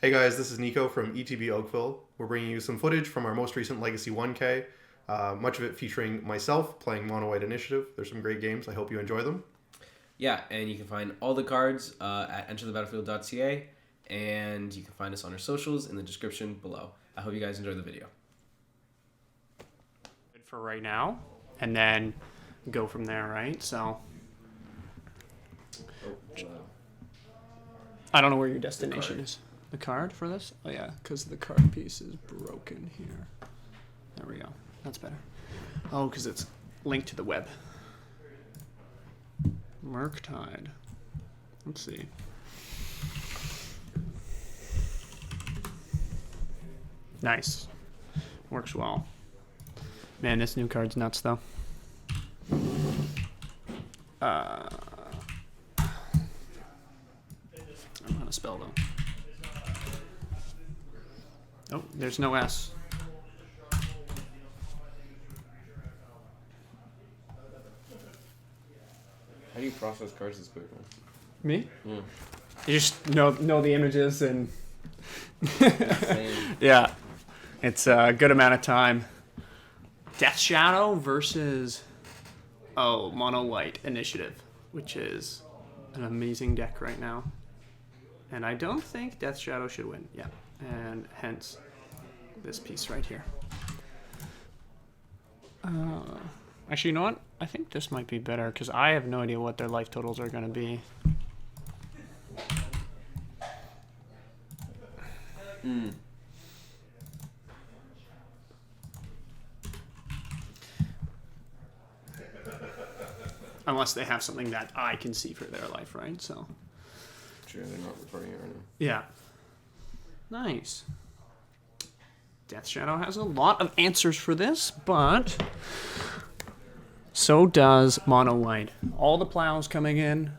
Hey guys, this is Nico from ETB Oakville. We're bringing you some footage from our most recent Legacy 1K, much of it featuring myself playing Mono White Initiative. There's some great games. I hope you enjoy them. Yeah, and you can find all the cards at enterthebattlefield.ca, and you can find us on our socials in the description below. I hope you guys enjoy the video. For right now, and then go from there, right? So I don't know where your destination is. The card for this? Oh yeah, because the card piece is broken here. There we go. That's better. Oh, because it's linked to the web. Murktide. Let's see. Nice. Works well. Man, this new card's nuts, though. I don't know how to spell, though. Oh, there's no S. How do you process cards this quickly? Me? Yeah. You just know the images and... Yeah. It's a good amount of time. Death Shadow versus Mono White Initiative, which is an amazing deck right now. And I don't think Death Shadow should win. Yeah. And hence this piece right here. Actually, you know what? I think this might be better because I have no idea what their life totals are going to be. Unless they have something that I can see for their life, right? So. Sure, they're not recording it right now. Yeah. Nice. Death Shadow has a lot of answers for this, but so does Mono White. All the plows coming in,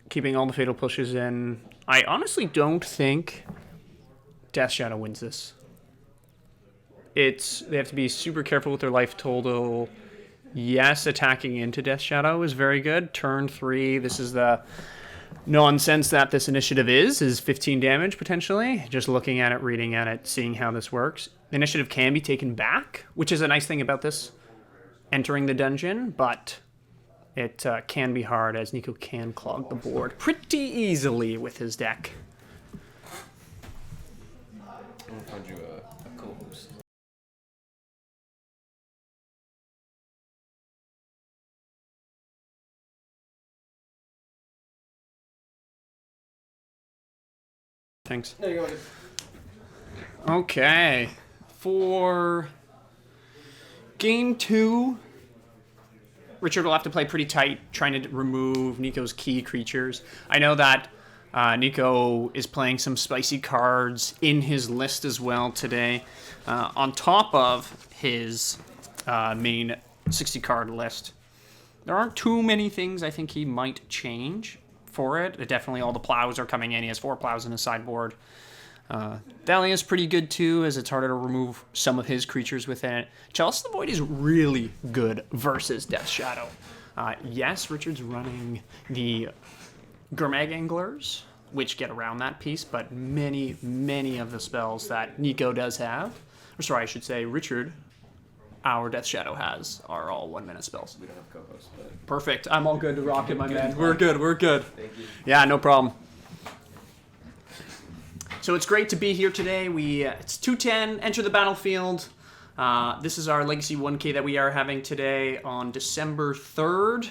keeping all the fatal pushes in. I honestly don't think Death Shadow wins this. They have to be super careful with their life total. Yes, attacking into Death Shadow is very good. Turn 3, this is the nonsense that this initiative is 15 damage potentially. Just looking at it, reading at it, seeing how this works. The initiative can be taken back, which is a nice thing about this entering the dungeon, but it can be hard as Nico can clog the board pretty easily with his deck. I'm gonna find you a co-host. Thanks. There you go. Okay. For game 2, Richard will have to play pretty tight, trying to remove Nico's key creatures. I know that Nico is playing some spicy cards in his list as well today, on top of his main 60-card list. There aren't too many things I think he might change for it. Definitely all the plows are coming in. He has 4 plows in his sideboard. Dahlia is pretty good too, as it's harder to remove some of his creatures within it. Chalice of the Void is really good versus Death Shadow. Yes, Richard's running the Gurmag Anglers, which get around that piece, but many, many of the spells that Nico does have, or sorry, I should say Richard, our Death Shadow has, are all 1-mana spells. We don't have co-hosts, but... Perfect. I'm all good to rock it, my man. We're good. Thank you. Yeah, no problem. So it's great to be here today. It's 2:10, enter the battlefield. This is our Legacy 1K that we are having today on December 3rd.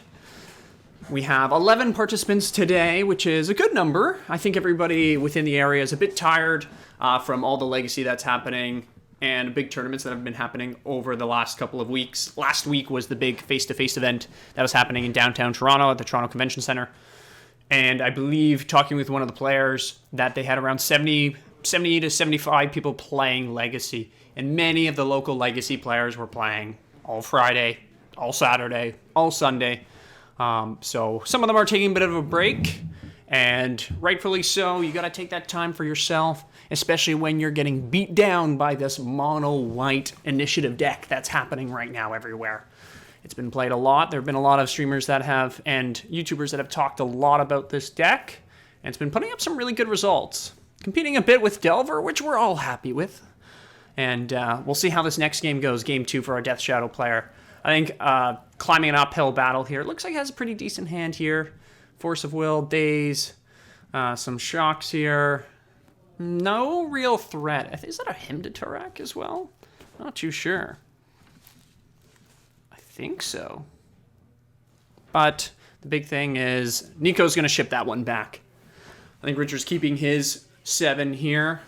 We have 11 participants today, which is a good number. I think everybody within the area is a bit tired from all the Legacy that's happening and big tournaments that have been happening over the last couple of weeks. Last week was the big face-to-face event that was happening in downtown Toronto at the Toronto Convention Center. And I believe, talking with one of the players, that they had around 70 to 75 people playing Legacy. And many of the local Legacy players were playing all Friday, all Saturday, all Sunday. So some of them are taking a bit of a break. And rightfully so, you got to take that time for yourself, especially when you're getting beat down by this mono white initiative deck that's happening right now everywhere. It's been played a lot. There have been a lot of streamers that have, and YouTubers that have talked a lot about this deck, and it's been putting up some really good results. competing a bit with Delver, which we're all happy with. And we'll see how this next game goes, game 2 for our Death Shadow player. I think climbing an uphill battle here. It looks like he has a pretty decent hand here. Force of Will, Daze, some shocks here. No real threat. Is that a Hymn to Turak as well? Not too sure. I think so. But the big thing is Nico's going to ship that one back. I think Richard's keeping his 7 here.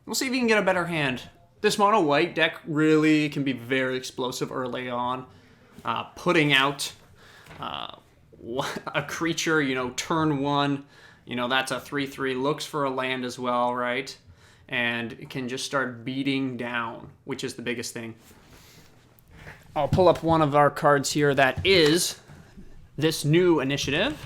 We'll see if he can get a better hand. This mono white deck really can be very explosive early on. Putting out a creature, turn 1, that's a 3/3. Looks for a land as well, right? And it can just start beating down, which is the biggest thing. I'll pull up one of our cards here that is this new initiative.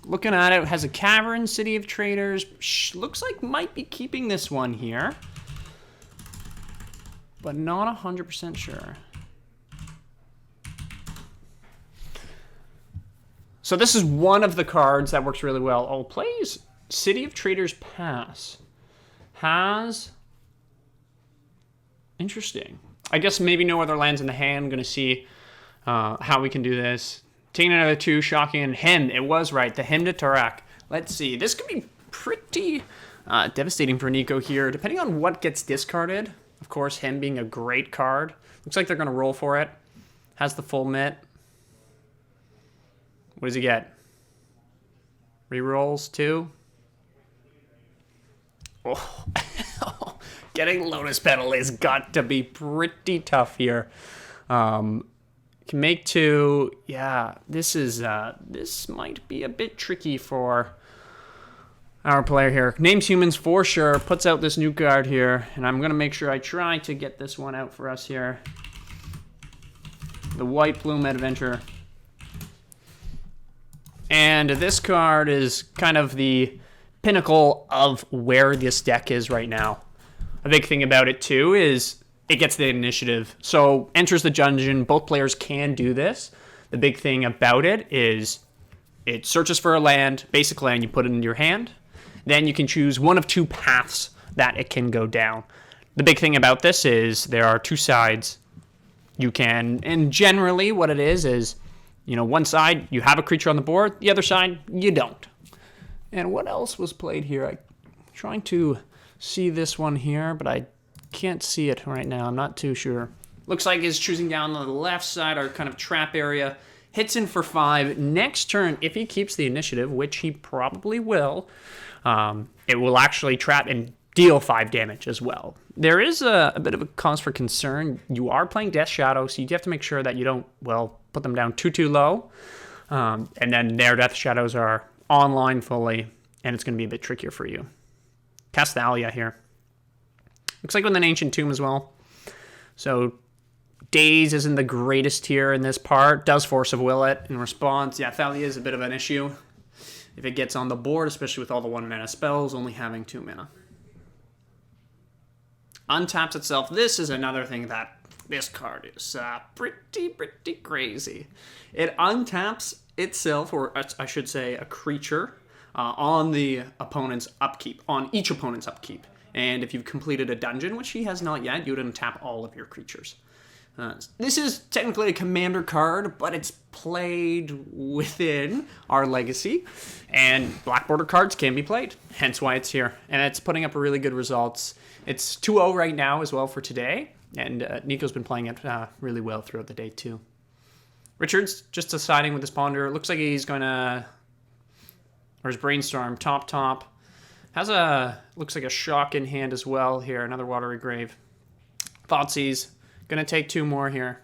Looking at it has a cavern, City of Traders. Looks like might be keeping this one here, but not 100% sure. So this is one of the cards that works really well. Oh, plays City of Traders Pass. Has... Interesting. I guess maybe no other lands in the hand. I'm going to see how we can do this. Taking another 2, shocking, and Hymn. It was right. The Hymn to Turak. Let's see. This could be pretty devastating for Nico here, depending on what gets discarded. Of course, Hymn being a great card. Looks like they're going to roll for it. Has the full mitt. What does he get? Rerolls 2. Oh. Getting Lotus Petal has got to be pretty tough here. Can make 2. Yeah, this might be a bit tricky for our player here. Names Humans for sure. Puts out this new card here, and I'm gonna make sure I try to get this one out for us here. The White Plume Adventure. And this card is kind of the pinnacle of where this deck is right now. A big thing about it too is it gets the initiative. So enters the dungeon, both players can do this. The big thing about it is it searches for a land, basic land, you put it in your hand. Then you can choose one of 2 paths that it can go down. The big thing about this is there are 2 sides. You can, and generally what it is, one side you have a creature on the board, the other side you don't. And what else was played here? I'm trying to see this one here, but I can't see it right now. I'm not too sure. Looks like he's choosing down the left side, our kind of trap area. Hits in for 5. Next turn, if he keeps the initiative, which he probably will, it will actually trap and deal 5 damage as well. There is a bit of a cause for concern. You are playing Death Shadow, so you have to make sure that you don't, put them down too low. And then their Death Shadows are online fully, and it's going to be a bit trickier for you. Cast Thalia here. Looks like with an Ancient Tomb as well. So Daze isn't the greatest here in this part. Does Force of Will it in response. Yeah, Thalia is a bit of an issue if it gets on the board, especially with all the 1 mana spells, only having 2 mana. Untaps itself. This is another thing that this card is pretty crazy. It untaps itself, or I should say a creature, on the opponent's upkeep, on each opponent's upkeep. And if you've completed a dungeon, which he has not yet, you would untap all of your creatures. This is technically a commander card, but it's played within our legacy, and black border cards can be played, hence why it's here. And it's putting up really good results. It's 2-0 right now as well for today, and Nico's been playing it really well throughout the day too. Richard's just deciding with his Ponder. Looks like he's going to, or his Brainstorm, top. Has looks like a shock in hand as well here, another Watery Grave. Thoughtseize. Gonna take 2 more here.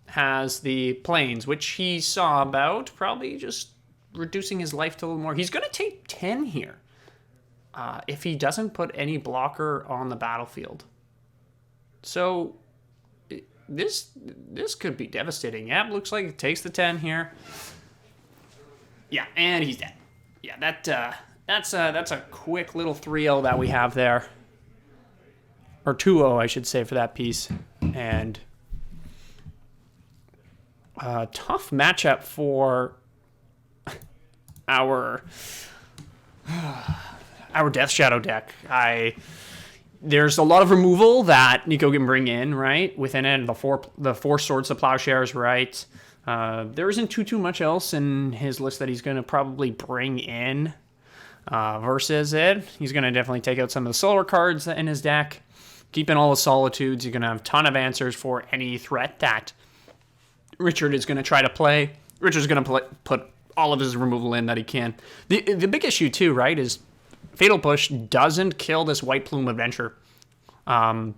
Has the Plains, which he saw about, probably just reducing his life to a little more. He's gonna take 10 here if he doesn't put any blocker on the battlefield. So this could be devastating. Yeah, looks like it takes the 10 here. Yeah, and he's dead. Yeah, that's a quick little 3-0 that we have there. Or 2-0, I should say, for that piece. And tough matchup for our Death Shadow deck. There's a lot of removal that Nico can bring in, right? Within it, the four Swords to Plowshares, right? There isn't too much else in his list that he's going to probably bring in versus it. He's going to definitely take out some of the solar cards in his deck. Keeping all the Solitudes, you're going to have a ton of answers for any threat that Richard is going to try to play. Richard's going to put all of his removal in that he can. The big issue, too, right, is Fatal Push doesn't kill this White Plume Adventure right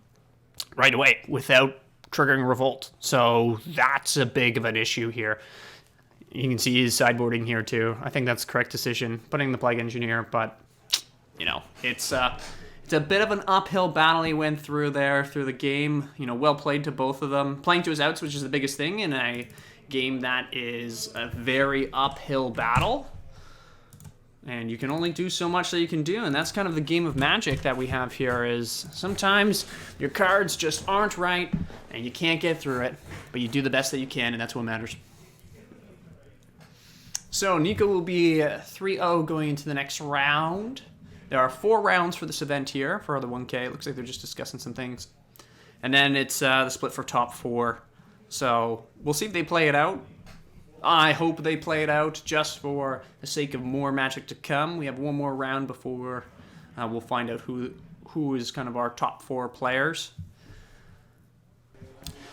away without triggering Revolt. So that's a big of an issue here. You can see his sideboarding here, too. I think that's the correct decision, putting the Plague Engineer, but, it's a bit of an uphill battle he went through there, through the game. Well played to both of them. Playing to his outs, which is the biggest thing in a game that is a very uphill battle. And you can only do so much that you can do, and that's kind of the game of Magic that we have here, is sometimes your cards just aren't right, and you can't get through it, but you do the best that you can, and that's what matters. So Nico will be 3-0 going into the next round. There are 4 rounds for this event here for the 1K. It looks like they're just discussing some things. And then it's the split for top 4. So we'll see if they play it out. I hope they play it out just for the sake of more Magic to come. We have one more round before we'll find out who is kind of our top 4 players.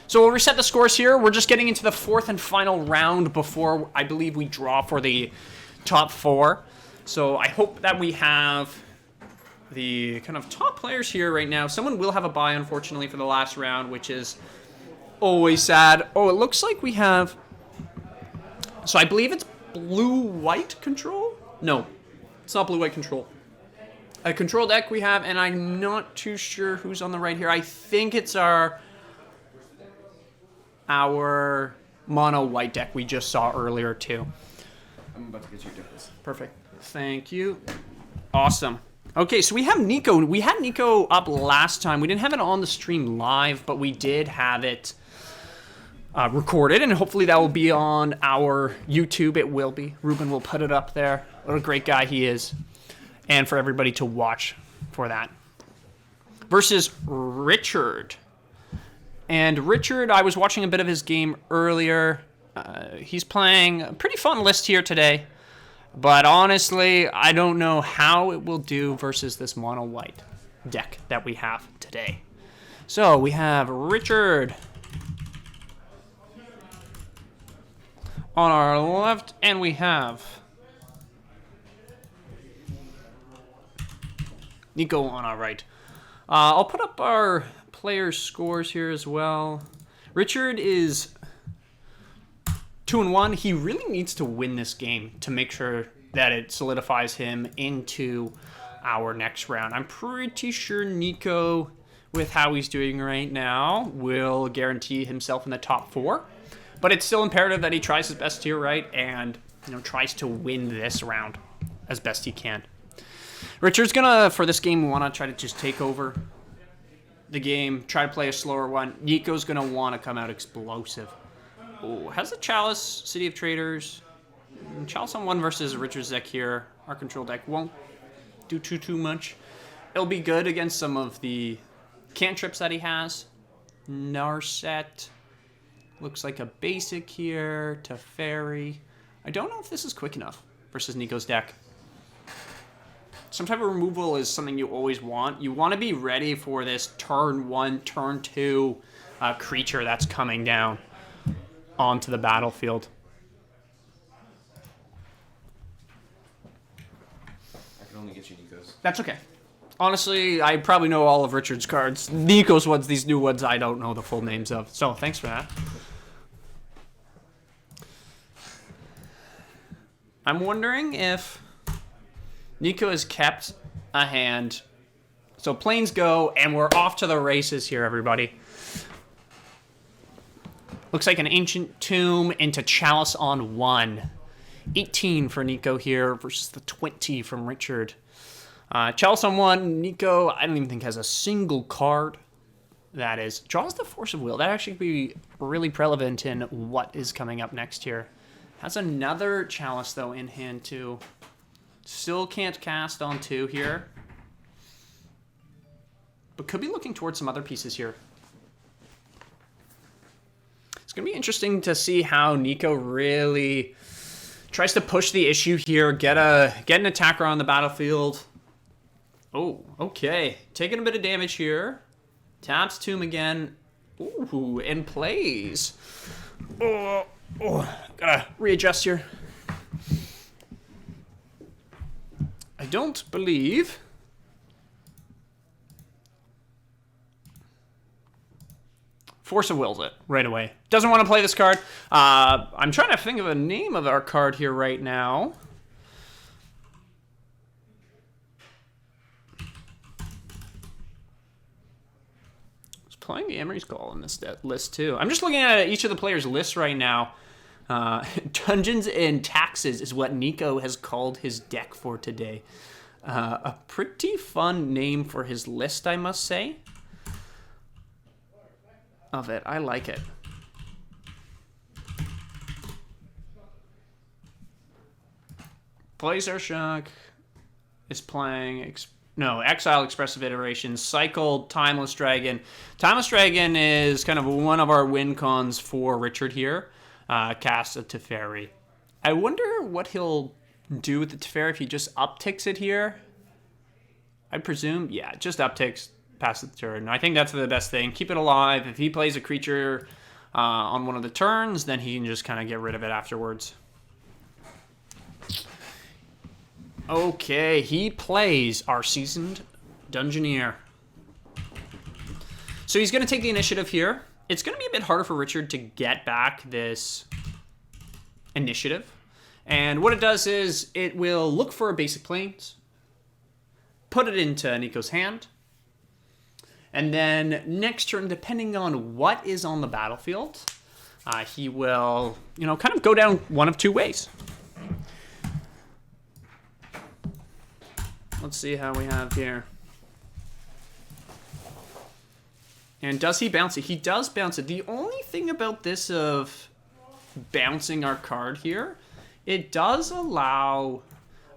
So we'll reset the scores here. We're just getting into the 4th and final round before I believe we draw for the top 4. So I hope that we have the kind of top players here right now. Someone will have a bye, unfortunately, for the last round, which is always sad. Oh, it looks like we have... So I believe it's blue-white control? No, it's not blue-white control. A control deck we have, and I'm not too sure who's on the right here. I think it's our mono-white deck we just saw earlier, too. I'm about to get you difference. Perfect. Thank you. Awesome. Okay, so we have Nico. We had Nico up last time. We didn't have it on the stream live, but we did have it recorded, and hopefully that will be on our YouTube. It will be. Ruben will put it up there. What a great guy he is. And for everybody to watch for that. Versus Richard. And Richard, I was watching a bit of his game earlier. He's playing a pretty fun list here today. But honestly, I don't know how it will do versus this mono-white deck that we have today. So we have Richard on our left, and we have Nico on our right. I'll put up our players' scores here as well. Richard is 2-1. He really needs to win this game to make sure that it solidifies him into our next round. I'm pretty sure Nico, with how he's doing right now, will guarantee himself in the top 4. But it's still imperative that he tries his best here, right? And, tries to win this round as best he can. Richard's gonna, for this game, want to try to just take over the game, try to play a slower one. Nico's gonna want to come out explosive. Oh, has the Chalice, City of Traders. Chalice on 1 versus Richard's deck here. Our control deck won't do too much. It'll be good against some of the cantrips that he has. Narset. Looks like a basic here. Teferi. I don't know if this is quick enough versus Nico's deck. Some type of removal is something you always want. You want to be ready for this turn 1, turn 2 creature that's coming down onto the battlefield. I can only get you Nico's. That's okay. Honestly, I probably know all of Richard's cards. Nico's ones, these new ones, I don't know the full names of. So, thanks for that. I'm wondering if Nico has kept a hand. So, planes go, and we're off to the races here, everybody. Looks like an Ancient Tomb into Chalice on 1. 18 for Nico here versus the 20 from Richard. Chalice on 1, Nico, I don't even think has a single card. that is. Draws the Force of Will. That actually could be really relevant in what is coming up next here. Has another Chalice, though, in hand, too. Still can't cast on 2 here. But could be looking towards some other pieces here. It's going to be interesting to see how Nico really tries to push the issue here, get an attacker on the battlefield. Oh, okay. Taking a bit of damage here. Taps Tomb again. Ooh, and plays. Oh, gotta readjust here. I don't believe... Force of Wills it right away. Doesn't want to play this card. I'm trying to think of a name of our card here right now. I was playing the Emery's Call in this list too. I'm just looking at each of the players' lists right now. Dungeons and Taxes is what Nico has called his deck for today. A pretty fun name for his list, I must say. Of it. I like it. Blazer Shock is playing... Exile Expressive Iterations, Cycle, Timeless Dragon. Timeless Dragon is kind of one of our win cons for Richard here. Cast a Teferi. I wonder what he'll do with the Teferi if he just upticks it here. I presume, yeah, just upticks. Pass the turn. I think that's the best thing. Keep it alive. If he plays a creature on one of the turns, then he can just kind of get rid of it afterwards. Okay, he plays our Seasoned Dungeoneer. So he's going to take the initiative here. It's going to be a bit harder for Richard to get back this initiative. And what it does is it will look for a basic plains, put it into Nico's hand, and then next turn, depending on what is on the battlefield, he will, kind of go down one of 2 ways. Let's see how we have here. And does he bounce it? He does bounce it. The only thing about this of bouncing our card here, it does allow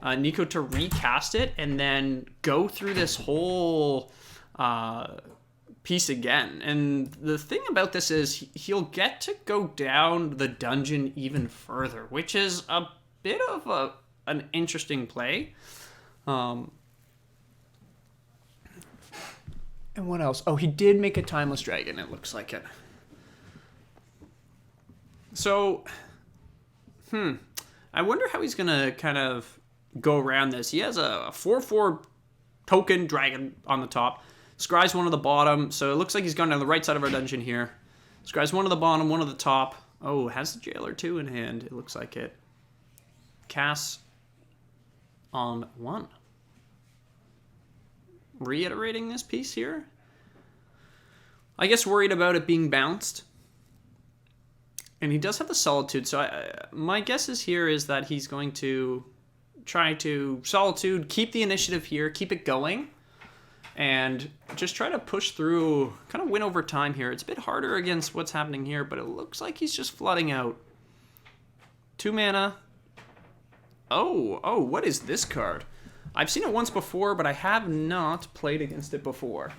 Nico to recast it and then go through this whole... piece again. And the thing about this is he'll get to go down the dungeon even further, which is a bit of an interesting play. And what else? Oh, he did make a Timeless Dragon, it looks like it. So, I wonder how he's gonna kind of go around this. He has a 4/4 token dragon on the top. Scries one on the bottom, so it looks like he's gone down the right side of our dungeon here. Scries one on the bottom, one on the top. Oh, has the Jailer 2 in hand. It looks like it. Casts on 1. Reiterating this piece here. I guess worried about it being bounced. And he does have the Solitude, so my guess is that he's going to try to Solitude, keep the initiative here, keep it going. And just try to push through, kind of win over time here. It's a bit harder against what's happening here, but it looks like he's just flooding out. 2 mana. Oh, what is this card? I've seen it once before, but I have not played against it before.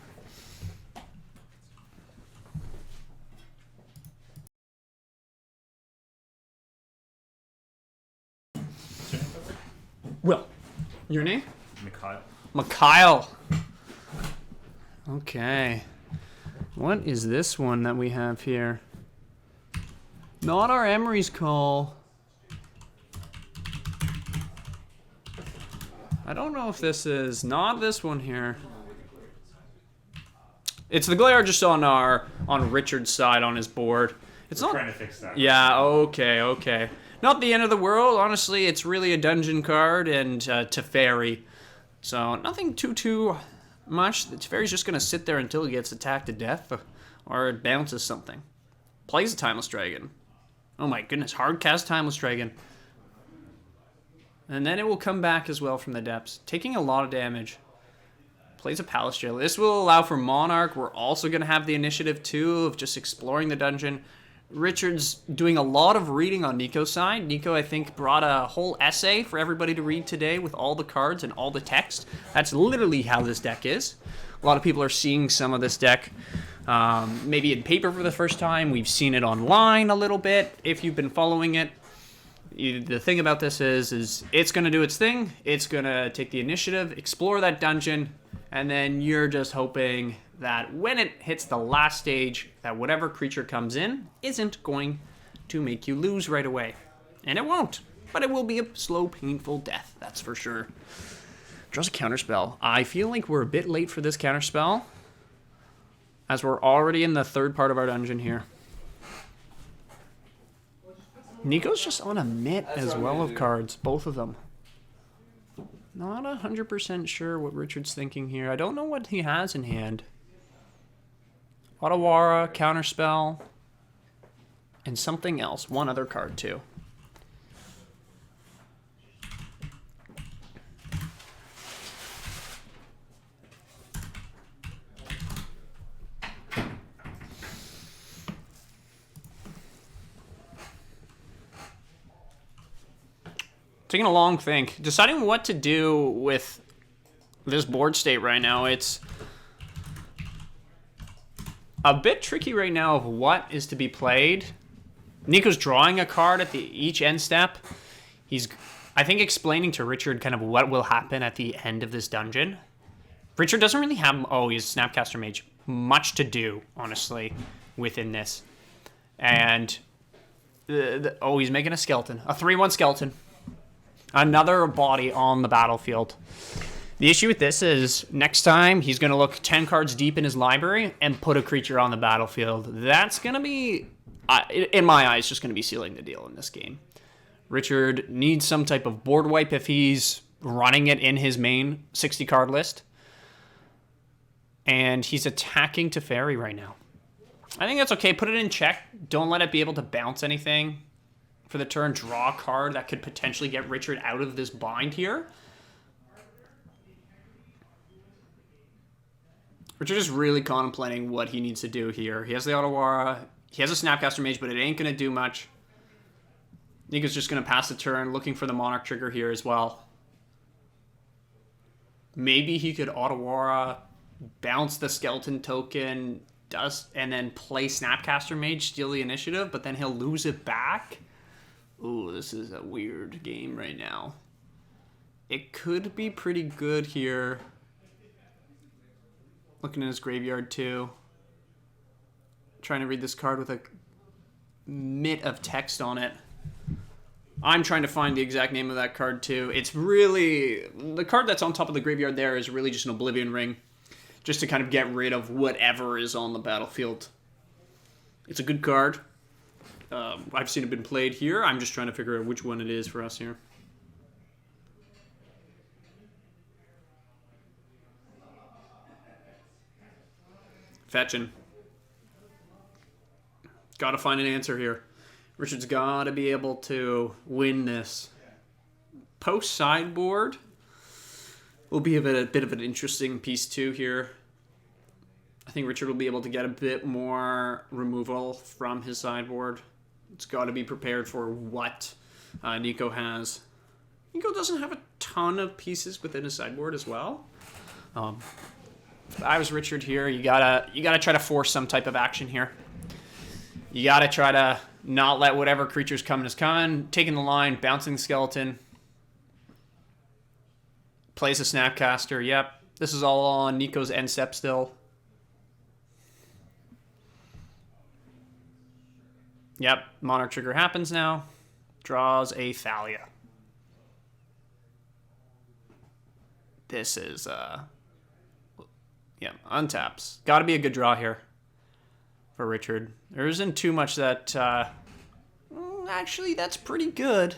Will, your name? Mikhail. Okay. What is this one that we have here? Not our Emery's Call. I don't know if this is not this one here. It's the Glare just on Richard's side on his board. It's not trying to fix that. Yeah, okay. Not the end of the world. Honestly, it's really a dungeon card and Teferi. So nothing too much. The Teferi's just going to sit there until he gets attacked to death or it bounces something. Plays a Timeless Dragon. Oh my goodness, hard cast Timeless Dragon. And then it will come back as well from the depths, taking a lot of damage. Plays a Palace Jail. This will allow for Monarch. We're also going to have the initiative, too, of just exploring the dungeon. Richard's doing a lot of reading on Nico's side. Nico, I think, brought a whole essay for everybody to read today with all the cards and all the text. That's literally how this deck is. A lot of people are seeing some of this deck maybe in paper for the first time. We've seen it online a little bit if you've been following it. The thing about this is it's going to do its thing. It's going to take the initiative, explore that dungeon, and then you're just hoping that when it hits the last stage, that whatever creature comes in isn't going to make you lose right away. And it won't, but it will be a slow, painful death, that's for sure. Draws a counterspell. I feel like we're a bit late for this counterspell, as we're already in the third part of our dungeon here. Nico's just on a mitt as well of cards, both of them. Not 100% sure what Richard's thinking here. I don't know what he has in hand. Otawara, Counterspell, and something else. One other card, too. Taking a long think. Deciding what to do with this board state right now. It's a bit tricky right now of what is to be played. Nico's drawing a card at each end step. He's, I think, explaining to Richard kind of what will happen at the end of this dungeon. Richard doesn't really have, he's Snapcaster Mage, much to do, honestly, within this. And, he's making a skeleton. A 3/1 skeleton. Another body on the battlefield. The issue with this is next time he's going to look 10 cards deep in his library and put a creature on the battlefield. That's going to be, in my eyes, just going to be sealing the deal in this game. Richard needs some type of board wipe if he's running it in his main 60-card list. And he's attacking Teferi right now. I think that's okay. Put it in check. Don't let it be able to bounce anything for the turn. Draw a card that could potentially get Richard out of this bind here. Richard is really contemplating what he needs to do here. He has the Otawara. He has a Snapcaster Mage, but it ain't going to do much. Nico's just going to pass the turn, looking for the Monarch trigger here as well. Maybe he could Otawara, bounce the Skeleton token, and then play Snapcaster Mage, steal the initiative, but then he'll lose it back. Ooh, this is a weird game right now. It could be pretty good here. Looking at his graveyard too. Trying to read this card with a mitt of text on it. I'm trying to find the exact name of that card too. It's really... The card that's on top of the graveyard there is really just an Oblivion Ring. Just to kind of get rid of whatever is on the battlefield. It's a good card. I've seen it been played here. I'm just trying to figure out which one it is for us here. Fetching. Gotta find an answer here. Richard's gotta be able to win this. Post sideboard will be a bit of an interesting piece too here. I think Richard will be able to get a bit more removal from his sideboard. It's got to be prepared for what Nico has. Nico doesn't have a ton of pieces within his sideboard as well. If I was Richard here, you gotta try to force some type of action here. You gotta try to not let whatever creature's coming is coming. Taking the line, bouncing the skeleton. Plays a Snapcaster. Yep, this is all on Nico's end step still. Yep, Monarch trigger happens now. Draws a Thalia. This is, untaps. Gotta be a good draw here for Richard. There isn't too much that, actually, that's pretty good.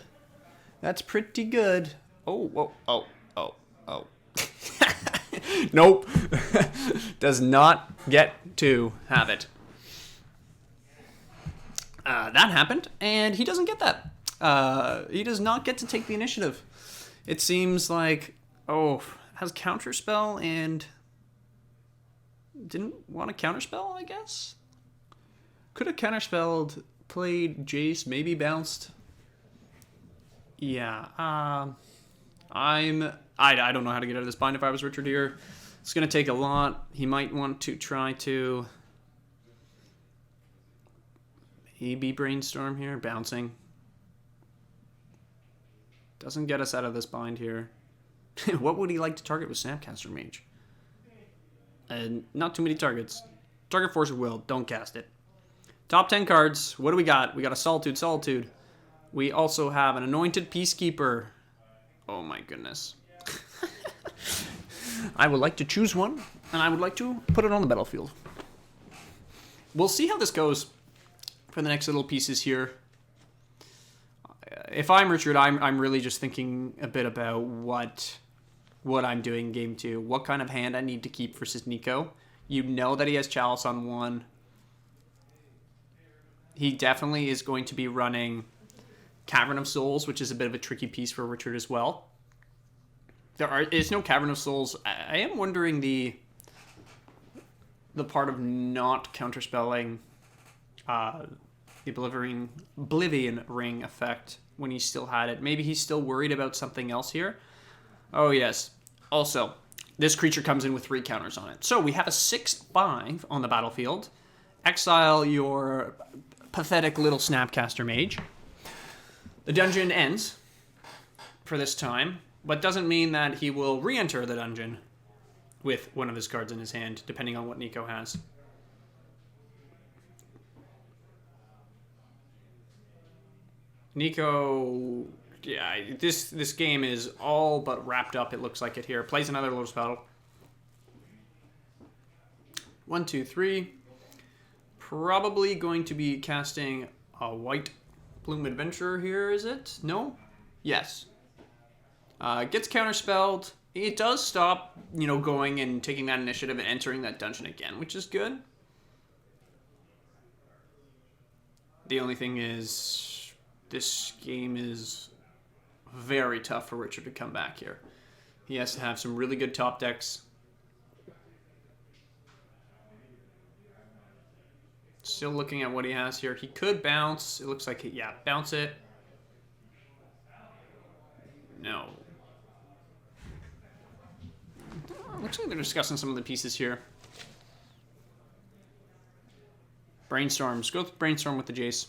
That's pretty good. Oh. Nope. Does not get to have it. That happened, and he doesn't get that. He does not get to take the initiative. It seems like, has Counterspell and Didn't want to counterspell, I guess? Could have counterspelled, played Jace, maybe bounced. Yeah, I don't know how to get out of this bind if I was Richard here. It's going to take a lot. He might want to try to maybe brainstorm here, bouncing. Doesn't get us out of this bind here. What would he like to target with Snapcaster Mage? And not too many targets. Target Force of Will, don't cast it. Top 10 cards, what do we got? We got a Solitude. We also have an Anointed Peacekeeper. Oh my goodness. I would like to choose one, and I would like to put it on the battlefield. We'll see how this goes for the next little pieces here. If I'm Richard, I'm really just thinking a bit about what I'm doing game 2. What kind of hand I need to keep versus Nico. You know that he has Chalice on 1. He definitely is going to be running Cavern of Souls, which is a bit of a tricky piece for Richard as well. There is no Cavern of Souls. I am wondering the part of not counterspelling the Oblivion Ring effect when he still had it. Maybe he's still worried about something else here. Oh, yes. Also, this creature comes in with 3 counters on it. So we have a 6/5 on the battlefield. Exile your pathetic little Snapcaster Mage. The dungeon ends for this time, but doesn't mean that he will re-enter the dungeon with one of his cards in his hand, depending on what Nico has. Nico, yeah, this game is all but wrapped up, it looks like it here. Plays another Lotus Petal. 1, 2, 3. Probably going to be casting a White Plume Adventurer here, is it? No? Yes. Gets counterspelled. It does stop, going and taking that initiative and entering that dungeon again, which is good. The only thing is, this game is very tough for Richard to come back here. He has to have some really good top decks. Still looking at what he has here. He could bounce. It looks like, bounce it. No. Looks like they're discussing some of the pieces here. Brainstorms. Go brainstorm with the Jace.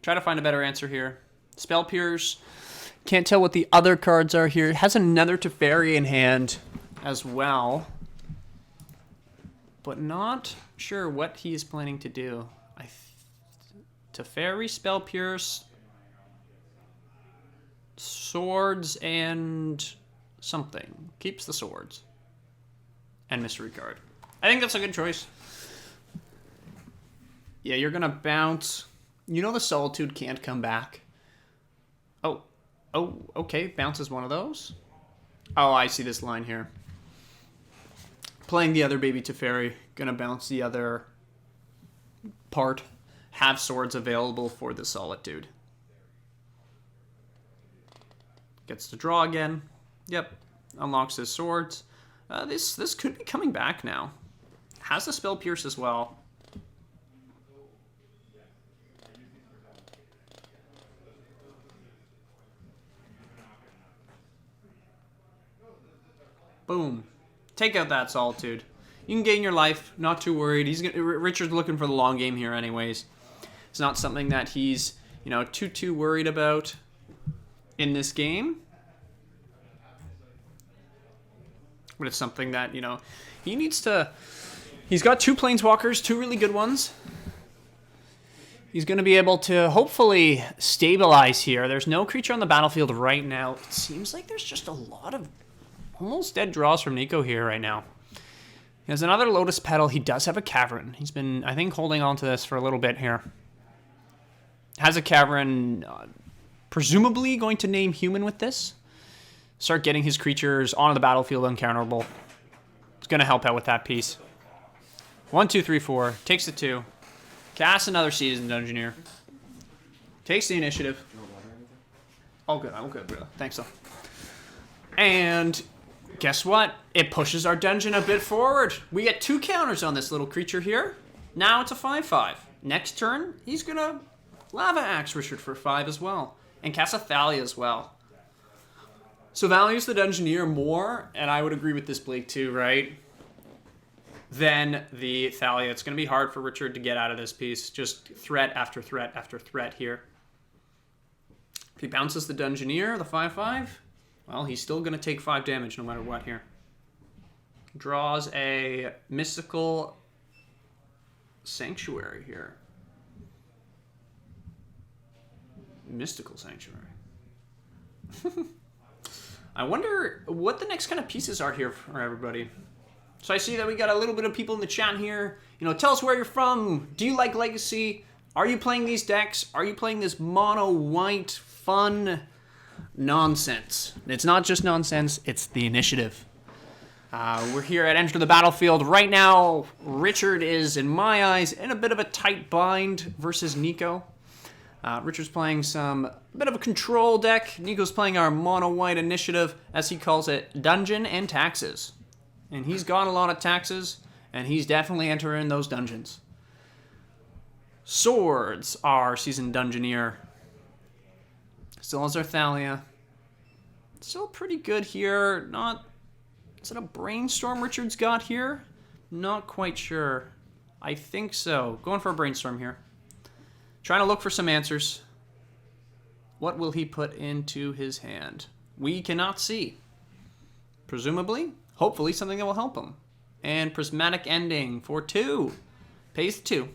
Try to find a better answer here. Spell Pierce. Can't tell what the other cards are here. It has another Teferi in hand as well. But not sure what he is planning to do. Teferi, Spell Pierce, Swords, and something. Keeps the Swords. And Mystery Card. I think that's a good choice. Yeah, you're going to bounce. You know the Solitude can't come back. Oh, okay. Bounce is one of those. Oh, I see this line here. Playing the other baby Teferi. Gonna bounce the other part. Have Swords available for the Solitude. Gets to draw again. Yep. Unlocks his Swords. This could be coming back now. Has the Spell Pierce as well. Boom. Take out that Solitude. You can gain your life. Not too worried. Richard's looking for the long game here anyways. It's not something that he's, too worried about in this game. But it's something that, he needs to... He's got 2 Planeswalkers, 2 really good ones. He's going to be able to hopefully stabilize here. There's no creature on the battlefield right now. It seems like there's just a lot of almost dead draws from Nico here right now. He has another Lotus Petal. He does have a Cavern. He's been, I think, holding on to this for a little bit here. Has a Cavern, presumably going to name human with this. Start getting his creatures onto the battlefield uncounterable. It's going to help out with that piece. 1, 2, 3, 4. Takes the 2. Casts another Seasoned Dungeoneer. Takes the initiative. All good. I'm good, bro. Thanks, though. And guess what? It pushes our dungeon a bit forward. We get 2 counters on this little creature here. Now it's a 5/5. Next turn, he's going to Lava Axe Richard for 5 as well. And cast a Thalia as well. So values the Dungeoneer more, and I would agree with this, Blake, too, right? Than the Thalia. It's going to be hard for Richard to get out of this piece. Just threat after threat after threat here. If he bounces the Dungeoneer, the 5/5, well, he's still going to take 5 damage no matter what here. Draws a Mystical Sanctuary here. Mystical Sanctuary. I wonder what the next kind of pieces are here for everybody. So I see that we got a little bit of people in the chat here. You know, tell us where you're from. Do you like Legacy? Are you playing these decks? Are you playing this mono white fun nonsense? It's not just nonsense, it's the initiative. We're here at Enter the Battlefield. Right now, Richard is, in my eyes, in a bit of a tight bind versus Nico. Richard's playing a bit of a control deck. Nico's playing our mono-white initiative, as he calls it, Dungeon and Taxes. And he's got a lot of taxes, and he's definitely entering those dungeons. Swords are Seasoned Dungeoneer. Still has our Thalia. Still pretty good here. Is it a Brainstorm Richard's got here? Not quite sure. I think so. Going for a Brainstorm here. Trying to look for some answers. What will he put into his hand? We cannot see. Presumably, hopefully something that will help him. And Prismatic Ending for 2. Pays 2.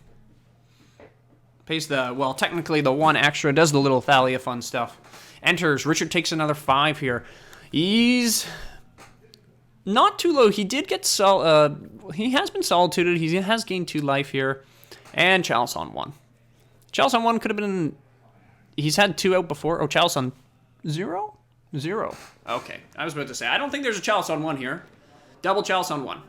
Pays technically the 1 extra. Does the little Thalia fun stuff. Enters. Richard takes another 5 here. He's not too low. He did get he has been solituded. He has gained 2 life here. And Chalice on 1. Chalice on 1 could have been... He's had 2 out before. Oh, Chalice on 0? 0. Okay. I was about to say, I don't think there's a Chalice on 1 here. Double Chalice on 1.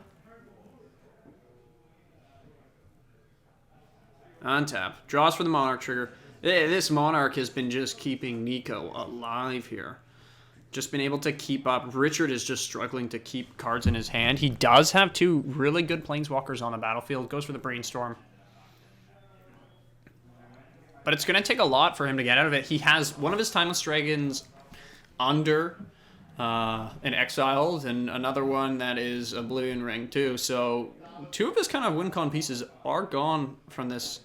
Untap. Draws for the Monarch trigger. This Monarch has been just keeping Nico alive here. Just been able to keep up. Richard is just struggling to keep cards in his hand. He does have 2 really good Planeswalkers on the battlefield. Goes for the Brainstorm. But it's going to take a lot for him to get out of it. He has one of his Timeless Dragons under and exiled, and another one that is Oblivion Ring too. So 2 of his kind of win-con pieces are gone from this.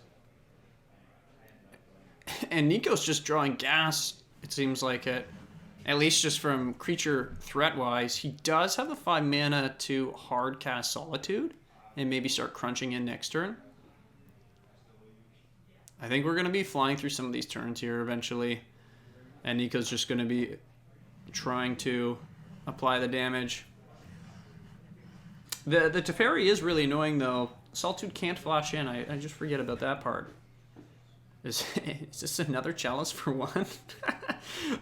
And Nico's just drawing gas, it seems like it. At least just from creature threat-wise. He does have the 5 mana to hard cast Solitude and maybe start crunching in next turn. I think we're going to be flying through some of these turns here eventually. And Nico's just going to be trying to apply the damage. The Teferi is really annoying, though. Solitude can't flash in. I just forget about that part. Is this another Chalice for 1?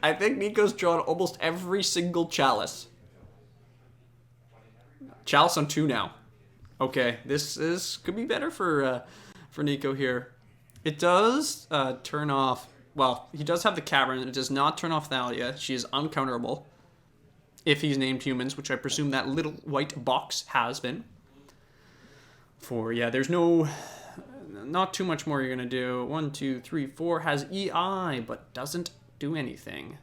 I think Nico's drawn almost every single Chalice. Chalice on 2 now. Okay, this could be better for Nico here. It does turn off... Well, he does have the Cavern. It does not turn off Thalia. She is uncounterable. If he's named Humans, which I presume that little white box has been. There's not too much more you're going to do. 1, 2, 3, 4 has EI, but doesn't do anything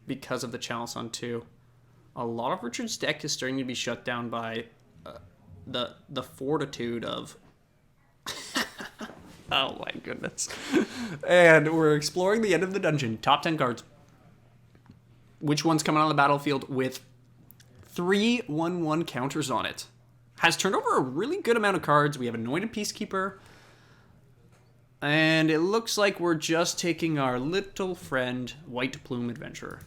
because of the Chalice on 2. A lot of Richard's deck is starting to be shut down by the fortitude of... Oh my goodness. And we're exploring the end of the dungeon. Top 10 cards. Which one's coming on the battlefield with 3 1/1 counters on it? Has turned over a really good amount of cards. We have Anointed Peacekeeper. And it looks like we're just taking our little friend, White Plume Adventurer.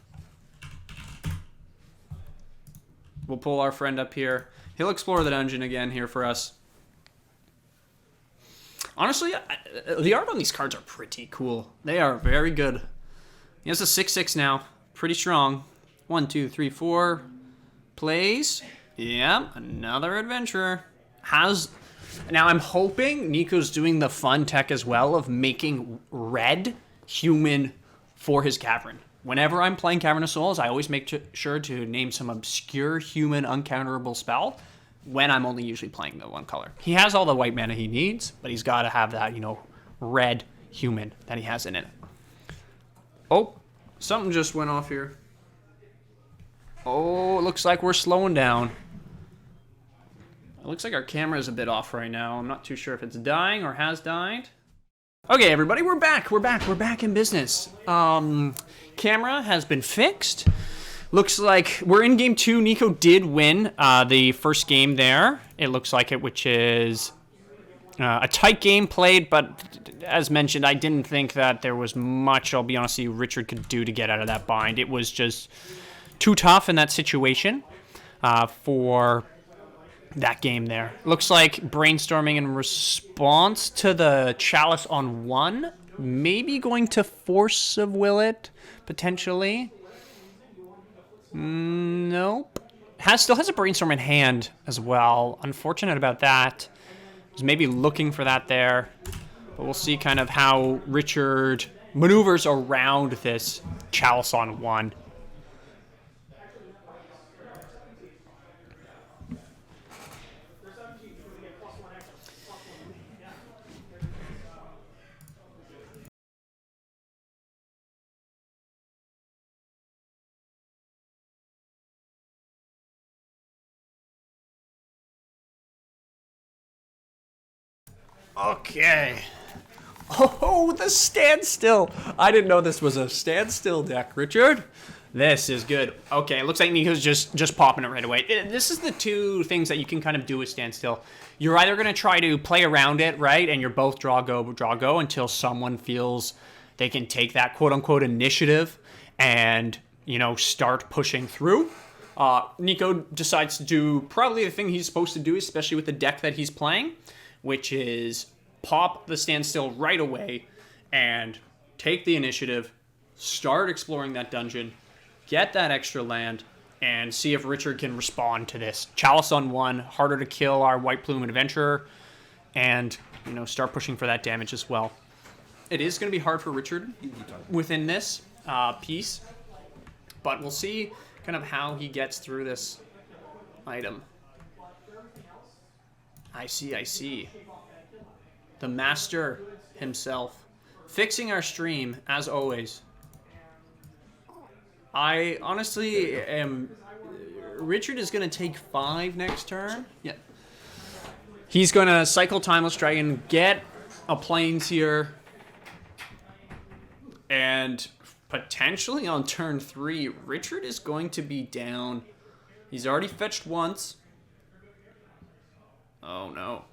We'll pull our friend up here. He'll explore the dungeon again here for us. Honestly, the art on these cards are pretty cool. They are very good. He has a 6/6 now. Pretty strong. 1, 2, 3, 4. Plays. Yeah, another adventurer. Now I'm hoping Nico's doing the fun tech as well of making red human for his Cavern. whenever I'm playing Cavern of Souls, I always make sure to name some obscure human uncounterable spell when I'm only usually playing the one color. He has all the white mana he needs, but he's got to have that, red human that he has in it. Oh, something just went off here. Oh, it looks like we're slowing down. It looks like our camera is a bit off right now. I'm not too sure if it's dying or has died. Okay, everybody, we're back. We're back in business. Camera has been fixed. Looks like we're in game 2. Nico did win the first game there. It looks like it, which is a tight game played, but as mentioned, I didn't think that there was much, I'll be honest with you, Richard could do to get out of that bind. It was just too tough in that situation for that game there. Looks like brainstorming in response to the Chalice on 1. Maybe going to Force of Will it, potentially. Nope. Still has a brainstorm in hand as well. Unfortunate about that. Was maybe looking for that there. But we'll see kind of how Richard maneuvers around this Chalice on 1. Okay. Oh, the standstill. I didn't know this was a standstill deck, Richard. This is good. Okay, it looks like Nico's just popping it right away. This is the two things that you can kind of do with standstill. You're either going to try to play around it, right, and you're both draw, go, until someone feels they can take that quote-unquote initiative and, start pushing through. Nico decides to do probably the thing he's supposed to do, especially with the deck that he's playing, which is pop the standstill right away and take the initiative, start exploring that dungeon, get that extra land, and see if Richard can respond to this. Chalice on 1, harder to kill our White Plume Adventurer, and, start pushing for that damage as well. It is going to be hard for Richard within this piece, but we'll see kind of how he gets through this item. I see. The master himself. Fixing our stream, as always. I honestly am... Richard is going to take 5 next turn. Yeah. He's going to cycle Timeless Dragon, get a Plains here, and potentially on turn 3, Richard is going to be down. He's already fetched once. Oh no.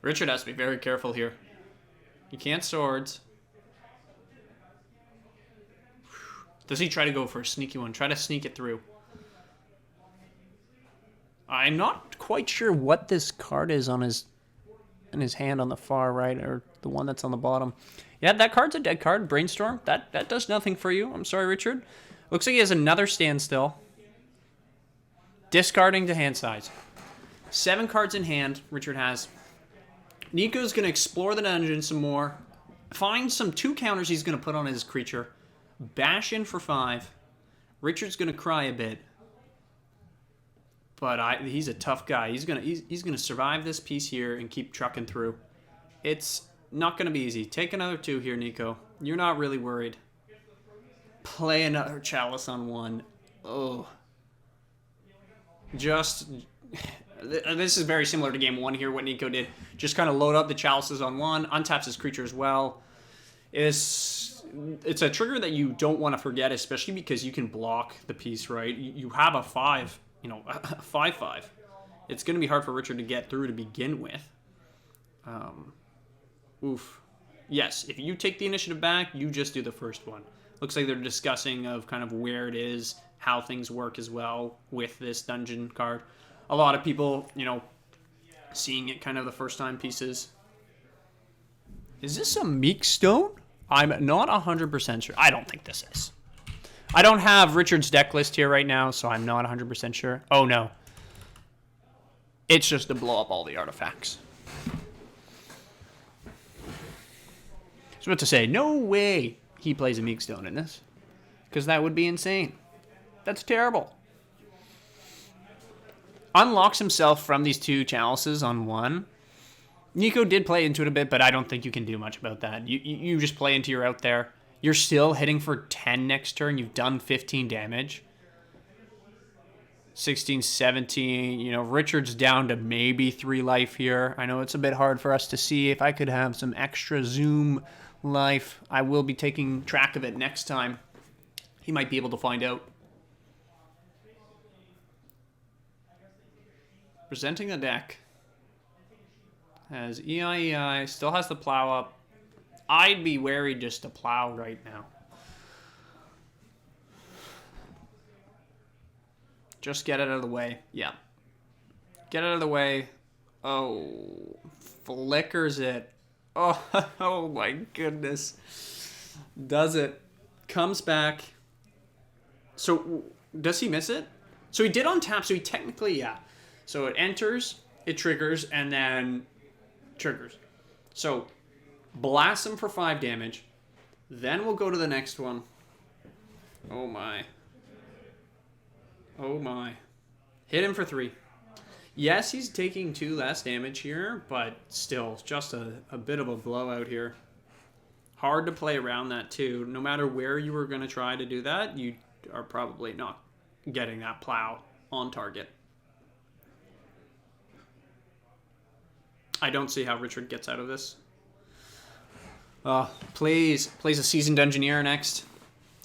Richard has to be very careful here. He can't swords. Does he try to go for a sneaky one? Try to sneak it through. I'm not quite sure what this card is on his hand on the far right, or the one that's on the bottom. Yeah, that card's a dead card. Brainstorm. That does nothing for you. I'm sorry, Richard. Looks like he has another standstill. Discarding to hand size. 7 cards in hand, Richard has. Nico's going to explore the dungeon some more. Find some 2 counters he's going to put on his creature. Bash in for 5. Richard's going to cry a bit. But he's a tough guy. He's gonna survive this piece here and keep trucking through. It's not going to be easy. Take another 2 here, Nico. You're not really worried. Play another Chalice on 1. Oh. This is very similar to game 1 here, what Nico did. Just kind of load up the Chalices on 1, untaps his creature as well. It's a trigger that you don't want to forget, especially because you can block the piece, right? You have a 5, a 5/5. It's going to be hard for Richard to get through to begin with. Oof. Yes, if you take the initiative back, you just do the first one. Looks like they're discussing of kind of where it is, how things work as well with this dungeon card. A lot of people, seeing it kind of the first time pieces. Is this a Meek Stone? I'm not 100% sure. I don't think this is. I don't have Richard's deck list here right now, so I'm not 100% sure. Oh, no. It's just to blow up all the artifacts. I was about to say, no way he plays a Meek Stone in this. because that would be insane. That's terrible. Unlocks himself from these 2 chalices on 1. Nico did play into it a bit, but I don't think you can do much about that. You just play into you're out there. You're still hitting for 10 next turn. You've done 15 damage. 16, 17. You know, Richard's down to maybe 3 life here. I know it's a bit hard for us to see. If I could have some extra zoom life, I will be taking track of it next time. He might be able to find out. Presenting the deck. Has EI, still has the plow up. I'd be wary just to plow right now. Just get it out of the way. Yeah. Get it out of the way. Oh, flickers it. Oh, oh my goodness. Does it. Comes back. So, does he miss it? So he did on tap, so he technically, yeah. So it enters, it triggers, and then triggers. So, blast him for 5 damage. Then we'll go to the next one. Oh my. Oh my. Hit him for 3. Yes, he's taking 2 less damage here, but still, just a bit of a blowout here. Hard to play around that too. No matter where you were going to try to do that, you are probably not getting that plow on target. I don't see how Richard gets out of this. Plays a Seasoned Engineer next.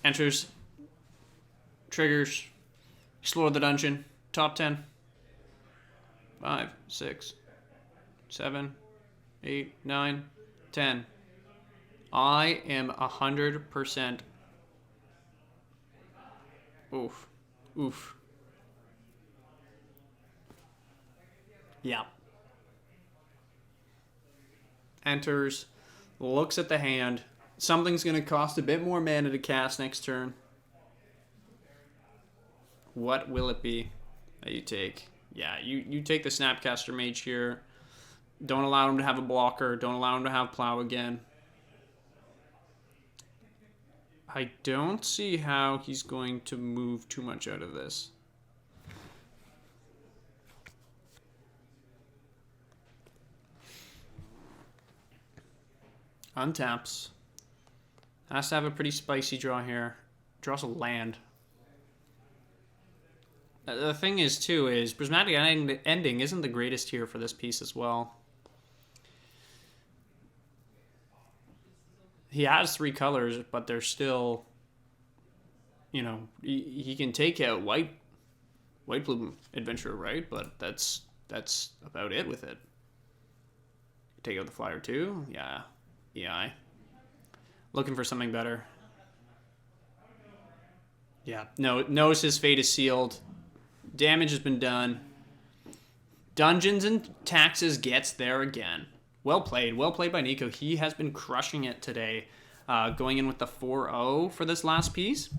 Enters. Triggers. Explore the dungeon. Top 10. 5, 6, 7, 8, 9, 10. I am 100%. Oof. Oof. Yeah. Enters. Looks at the hand. Something's going to cost a bit more mana to cast next turn. What will it be that you take? Yeah, you take the Snapcaster Mage here. Don't allow him to have a blocker. Don't allow him to have plow again. I don't see how he's going to move too much out of this. Untaps. Has to have a pretty spicy draw here. Draws a land. The thing is, too, is Prismatic Ending isn't the greatest here for this piece as well. He has 3 colors, but they're still, you know, he can take out White Bloom Adventure, right? But that's about it with it. Take out the flyer too? Yeah. EI. Looking for something better. Yeah. No, knows his fate is sealed. Damage has been done. Dungeons and Taxes gets there again. Well played. Well played by Nico. He has been crushing it today. Going in with the 4-0 for this last piece.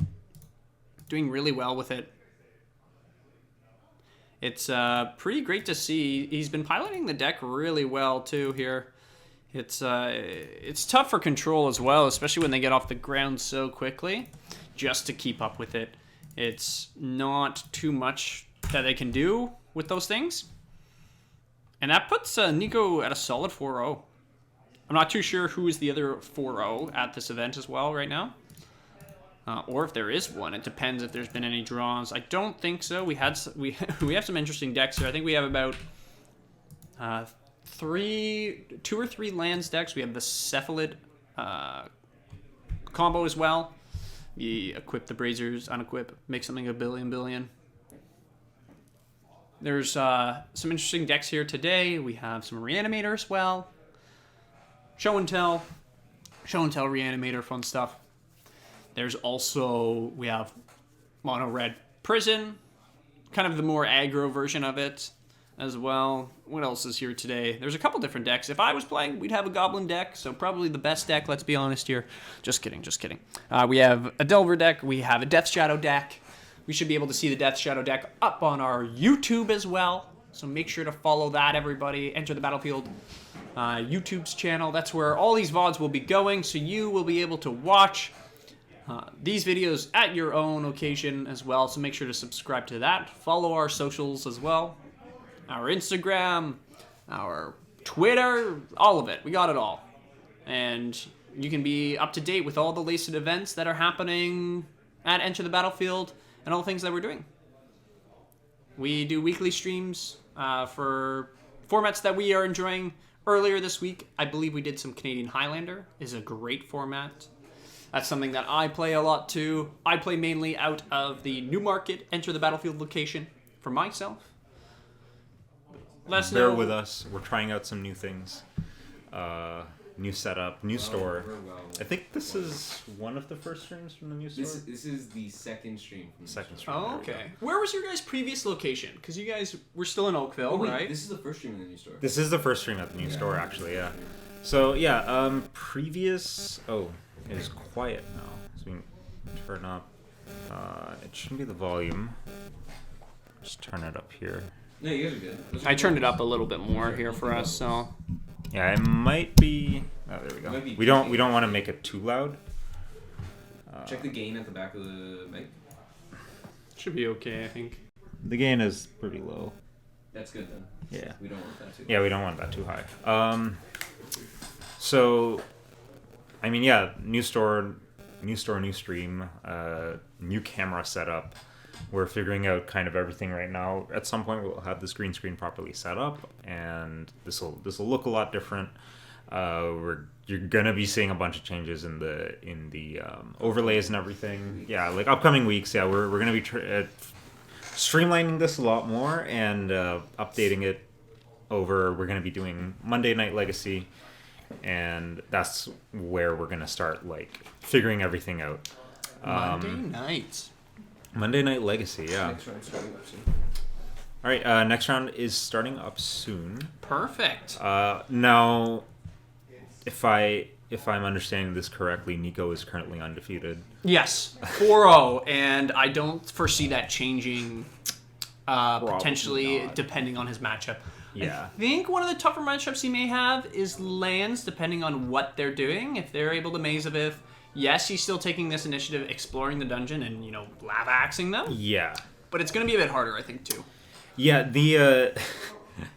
Doing really well with it. It's pretty great to see. He's been piloting the deck really well, too, here. It's tough for control as well, especially when they get off the ground so quickly, just to keep up with it. It's not too much that they can do with those things. And that puts Nico at a solid 4-0. I'm not too sure who is the other 4-0 at this event as well right now. Or if there is one. It depends if there's been any draws. I don't think so. We have some interesting decks here. I think we have about 2 or 3 lands decks. We have the Cephalid combo as well. We equip the Braziers, unequip, make something a billion. There's some interesting decks here today. We have some Reanimator as well. Show and Tell Reanimator, fun stuff. There's also, we have Mono Red Prison, kind of the more aggro version of it as well. What else is here today? There's a couple different decks. If I was playing, we'd have a Goblin deck, so probably the best deck, let's be honest here. Just kidding. We have a Delver deck. We have a Death Shadow deck. We should be able to see the Death Shadow deck up on our YouTube as well. So make sure to follow that, everybody. Enter the Battlefield YouTube's channel. That's where all these VODs will be going, so you will be able to watch these videos at your own occasion as well. So make sure to subscribe to that. Follow our socials as well. Our Instagram, our Twitter, all of it. We got it all. And you can be up to date with all the latest events that are happening at Enter the Battlefield and all the things that we're doing. We do weekly streams for formats that we are enjoying. Earlier this week, I believe we did some Canadian Highlander. Is a great format. That's something that I play a lot too. I play mainly out of the Newmarket Enter the Battlefield location for myself. Let us Bear know. with us. We're trying out some new things. New setup, new store. I think this is one of the first streams from the new store. This is the second stream. From the Second show. stream. Oh, there we go. okay. Where was your guys' previous location? Because you guys were still in Oakville, Oh wait, right? this is the first stream in the new store. This is the first stream at the new store, actually. Yeah. So yeah, previous. Oh, it is quiet now. So we can turn up. It shouldn't be the volume. Just turn it up here. No, you guys are good. I turned it up a little bit more here for us, so Yeah, it might be. Oh, there we go. Might be We don't peaking. want to make it too loud. Check the gain at the back of the mic. should be okay, I think. The gain is pretty low. That's good then. Yeah. We don't want that to. Yeah, we don't want that too high. So, I mean, yeah, new store, new stream, new camera setup. We're figuring out kind of everything right now. At some point, we'll have this green screen properly set up, and this will look a lot different. You're gonna be seeing a bunch of changes in the overlays and everything. Yeah, like upcoming weeks. Yeah, we're gonna be streamlining this a lot more and updating it over. We're gonna be doing Monday Night Legacy, and that's where we're gonna start like figuring everything out. Monday night. Monday Night Legacy, yeah. Next round starting up soon. All right, next round is starting up soon. Perfect. Now, if I'm understanding this correctly, Nico is currently undefeated. Yes, 4-0, and I don't foresee that changing potentially not. depending on his matchup. Yeah. I think one of the tougher matchups he may have is lands, depending on what they're doing. If they're able to maze a bit, yes, he's still taking this initiative, exploring the dungeon, and lava axing them. Yeah. But it's going to be a bit harder, I think, too. Yeah, the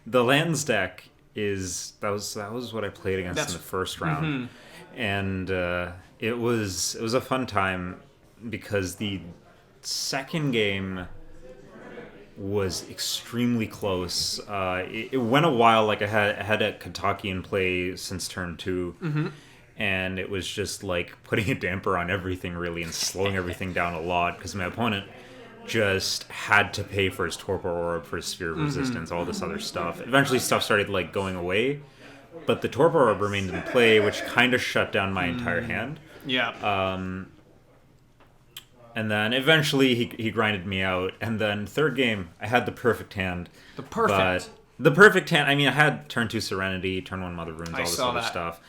the lands deck is that was what I played against in the first round, and it was a fun time because the second game was extremely close. It went a while. Like I had a Kataki in play since turn 2, and it was just like putting a damper on everything really and slowing everything down a lot because my opponent just had to pay for his Torpor Orb, for his Sphere of Resistance, all this other stuff. Eventually stuff started like going away, but the Torpor Orb remained in play, which kind of shut down my entire hand. Yeah. And then eventually he grinded me out. And then third game, I had the perfect hand. The perfect. But the perfect hand, I mean, I had turn 2 Serenity, turn 1 Mother Runes, all this saw other that. stuff.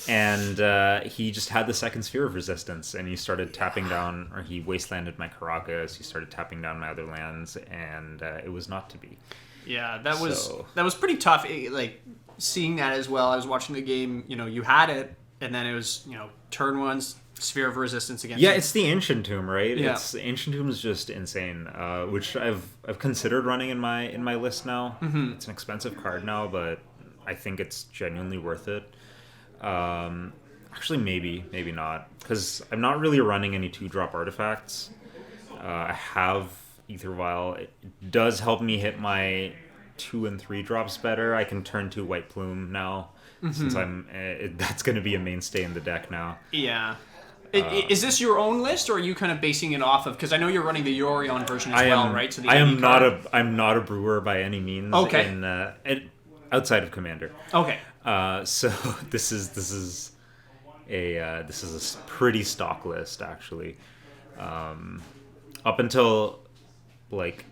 And he just had the second Sphere of Resistance, and he started tapping down, or he wastelanded my Caracas, he started tapping down my other lands, and it was not to be. Yeah, that was So- pretty tough. Like seeing that as well. I was watching the game. You had it, and then it was turn 1's Sphere of Resistance against. Yeah, you. it's the Ancient Tomb, right? Yeah. It's the Ancient Tomb is just insane, which I've considered running in my list now. It's an expensive card now, but I think it's genuinely worth it. Actually, maybe not, because I'm not really running any 2-drop artifacts. I have Ether Vial. It does help me hit my 2 and 3 drops better. I can turn 2 White Plume now, since that's going to be a mainstay in the deck now. Yeah. Is this your own list, or are you kind of basing it off of? Because I know you're running the Yorion version as well, right? So the I'm AD card. I'm not a brewer by any means. Okay. Outside of Commander. Okay. So this is a pretty stock list actually. Up until like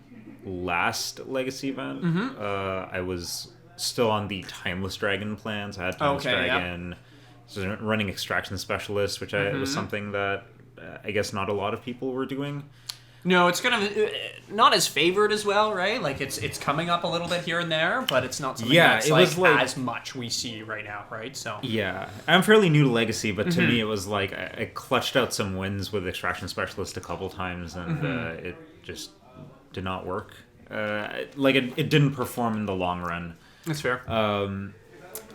last Legacy event, I was still on the Timeless Dragon plans. I had Timeless Dragon. So running Extraction Specialist, which was something that I guess not a lot of people were doing. No, it's kind of not as favored as well, right? Like it's coming up a little bit here and there, but it's not something that's it was like as much we see right now, right? So yeah, I'm fairly new to Legacy, but to me it was like I clutched out some wins with Extraction Specialist a couple times, and it just did not work. It didn't perform in the long run. that's fair.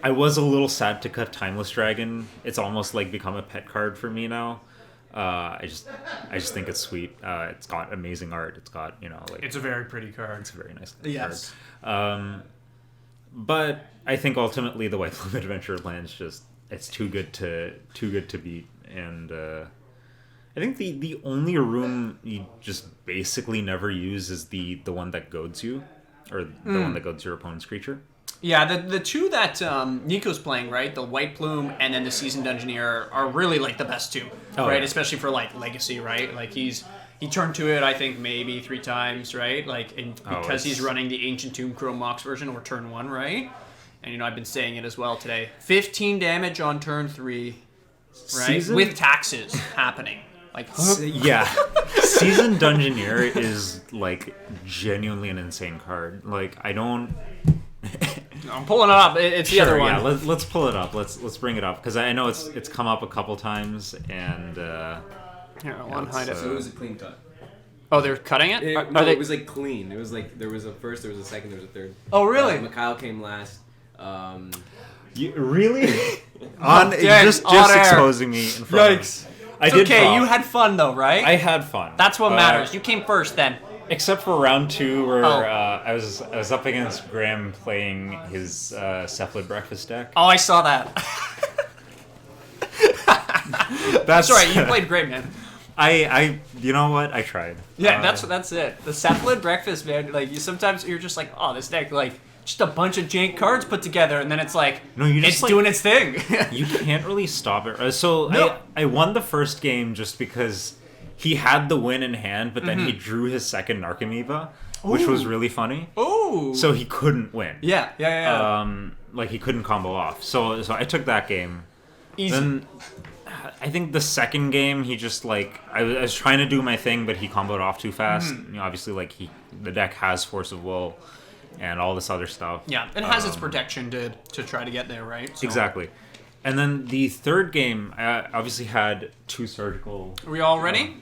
I was a little sad to cut Timeless Dragon. It's almost like become a pet card for me now. I just think it's sweet. It's got amazing art. It's got It's a very pretty card. It's a very nice Yes. card. But I think ultimately the White Plume Adventureland's just it's too good to beat. And I think the only room you just basically never use is the one that goads you, or the one that goads your opponent's creature. Yeah, the two that Nico's playing, right? The White Plume and then the Seasoned Dungeoneer are really like the best two, right? Yeah. Especially for like Legacy, right? Like he turned to it, I think maybe 3 times, right? Like because he's running the Ancient Tomb Chrome Mox version or turn 1, right? And I've been saying it as well today. 15 damage on turn 3, right? With taxes happening. Like yeah, Seasoned Dungeoneer is like genuinely an insane card. Like I don't. I'm pulling it up. It's the other one. Yeah, let's pull it up. Let's bring it up because I know it's come up a couple times and. Here, I'll hide it. So it was a clean cut. Oh, they're cutting it? It was like clean. It was like there was a first, there was a second, there was a third. Oh, really? Mikhail came last. You really? Just on exposing me in front of Yikes. I It's did okay, draw. you had fun though, right? I had fun. That's what matters. You came first then. Except for round 2 where Oh. I was up against Graham playing his Cephalid Breakfast deck. Oh, I saw that. That's Sorry, you played great, man. I you know what? I tried. Yeah, that's it. The Cephalid Breakfast, man. Like sometimes you're just like, oh, this deck, like just a bunch of jank cards put together, and then it's like, No, you just it's like, doing its thing. You can't really stop it. So No. I won the first game just because he had the win in hand, but then he drew his second Narcomoeba, which was really funny. Ooh. So he couldn't win. Yeah. Like he couldn't combo off. So I took that game. Easy. Then I think the second game he just like I was trying to do my thing, but he comboed off too fast. Obviously, like the deck has Force of Will and all this other stuff. Yeah, it has its protection to try to get there, right? So. Exactly. And then the third game, I obviously had 2 surgical. Are we all ready?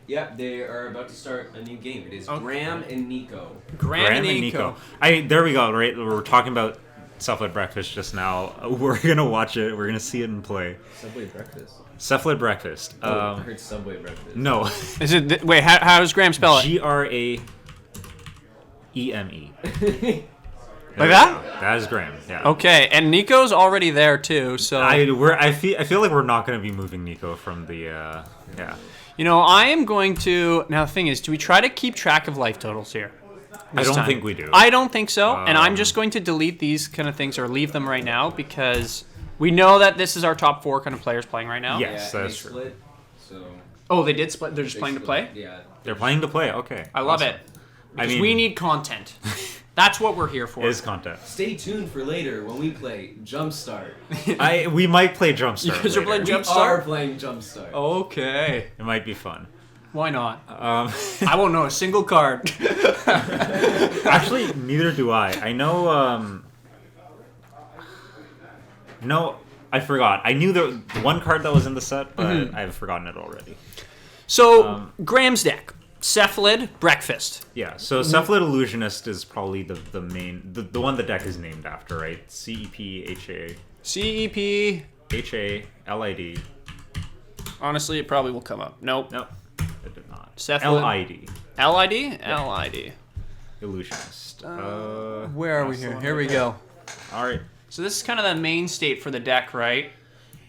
Yep, they are about to start a new game. It is Graham and Nico. Graham and Nico. There we go. Right, we were talking about Cephalid Breakfast just now. We're gonna watch it. We're gonna see it in play. Subway breakfast. Cephalid Breakfast. I heard Subway breakfast. No. Is it? Wait, how does Graham spell it? Graeme. Like that? That is Graham. Yeah. Okay, and Nico's already there too. So I feel like we're not gonna be moving Nico from the yeah. I am going to. Now the thing is, do we try to keep track of life totals here? I don't think we do. I don't think so, and I'm just going to delete these kind of things or leave them right now because we know that this is our top 4 kind of players playing right now. Yes, Yeah, that's they true. split, so Oh, they did split. They're just they playing to split. play. Yeah. They're playing to play. Okay. I love Awesome. it. Because mean- we need content. That's what we're here for. It is content. Stay tuned for later when we play Jumpstart. We might play Jumpstart. You guys are later. playing We Jumpstart? are playing Jumpstart. Okay. It might be fun. Why not? I I won't know a single card. Actually, neither do I. I know. No, I forgot. I knew the one card that was in the set, but I've forgotten it already. So, Graham's deck. Cephalid, Breakfast. Yeah. So Cephalid Illusionist is probably the main, the one the deck is named after, right? CEP CEP. HALID. Honestly, it probably will come up. Nope. Nope, it did not. Cephalid. LID. LID? LID. Illusionist. Where are we here? Here we go. All right. So this is kind of the main state for the deck, right?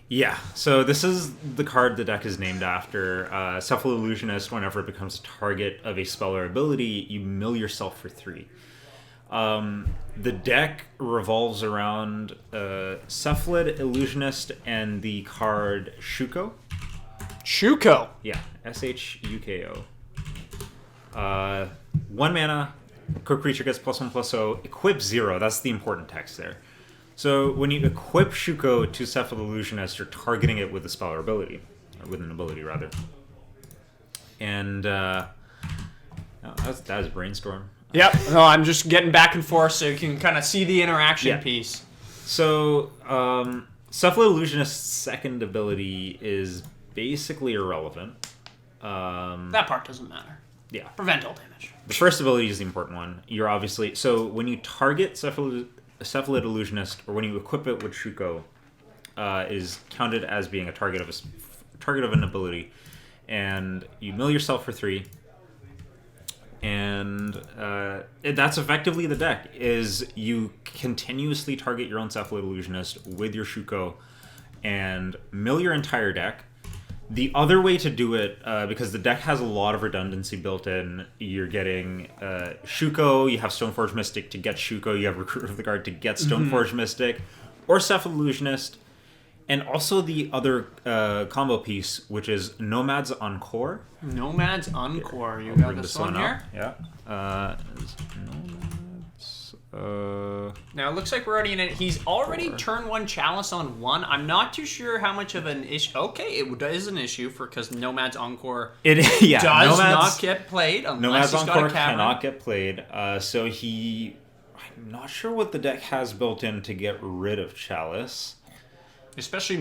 Yeah, so this is the card the deck is named after. Cephalid Illusionist, whenever it becomes a target of a spell or ability, you mill yourself for 3. The deck revolves around Cephalid Illusionist and the card Shuko. Shuko. Yeah, SHUKO. 1 mana, creature gets +1/+0, equip 0. That's the important text there. So when you equip Shuko to Cephalid Illusionist, you're targeting it with a spell or ability, or with an ability rather. And That is brainstorm. Yep. No, I'm just getting back and forth so you can kind of see the interaction Yeah. piece. So, Cephalid Illusionist's second ability is basically irrelevant. That part doesn't matter. Yeah. Prevent all damage. The first ability is the important one. You're obviously... So, when you target Cephalid Illusionist, or when you equip it with Shuko, is counted as being a target of an ability. And you mill yourself for 3. And that's effectively the deck, is you continuously target your own Cephalid Illusionist with your Shuko and mill your entire deck. The other way to do it, because the deck has a lot of redundancy built in, you're getting Shuko, you have Stoneforge Mystic to get Shuko, you have Recruiter of the Guard to get Stoneforge Mystic, or Cephalid Illusionist, and also the other combo piece, which is Nomad's Encore. Nomad's Encore. You I'll got bring this one here? Up. Yeah. Nomad's... Now, it looks like we're already in it. He's already turn 1 Chalice on 1. I'm not too sure how much of an issue... Okay, it is an issue because Nomad's Encore does not get played unless Nomad's he's got Encore a cavern. cannot get played. So I'm not sure what the deck has built in to get rid of Chalice. Especially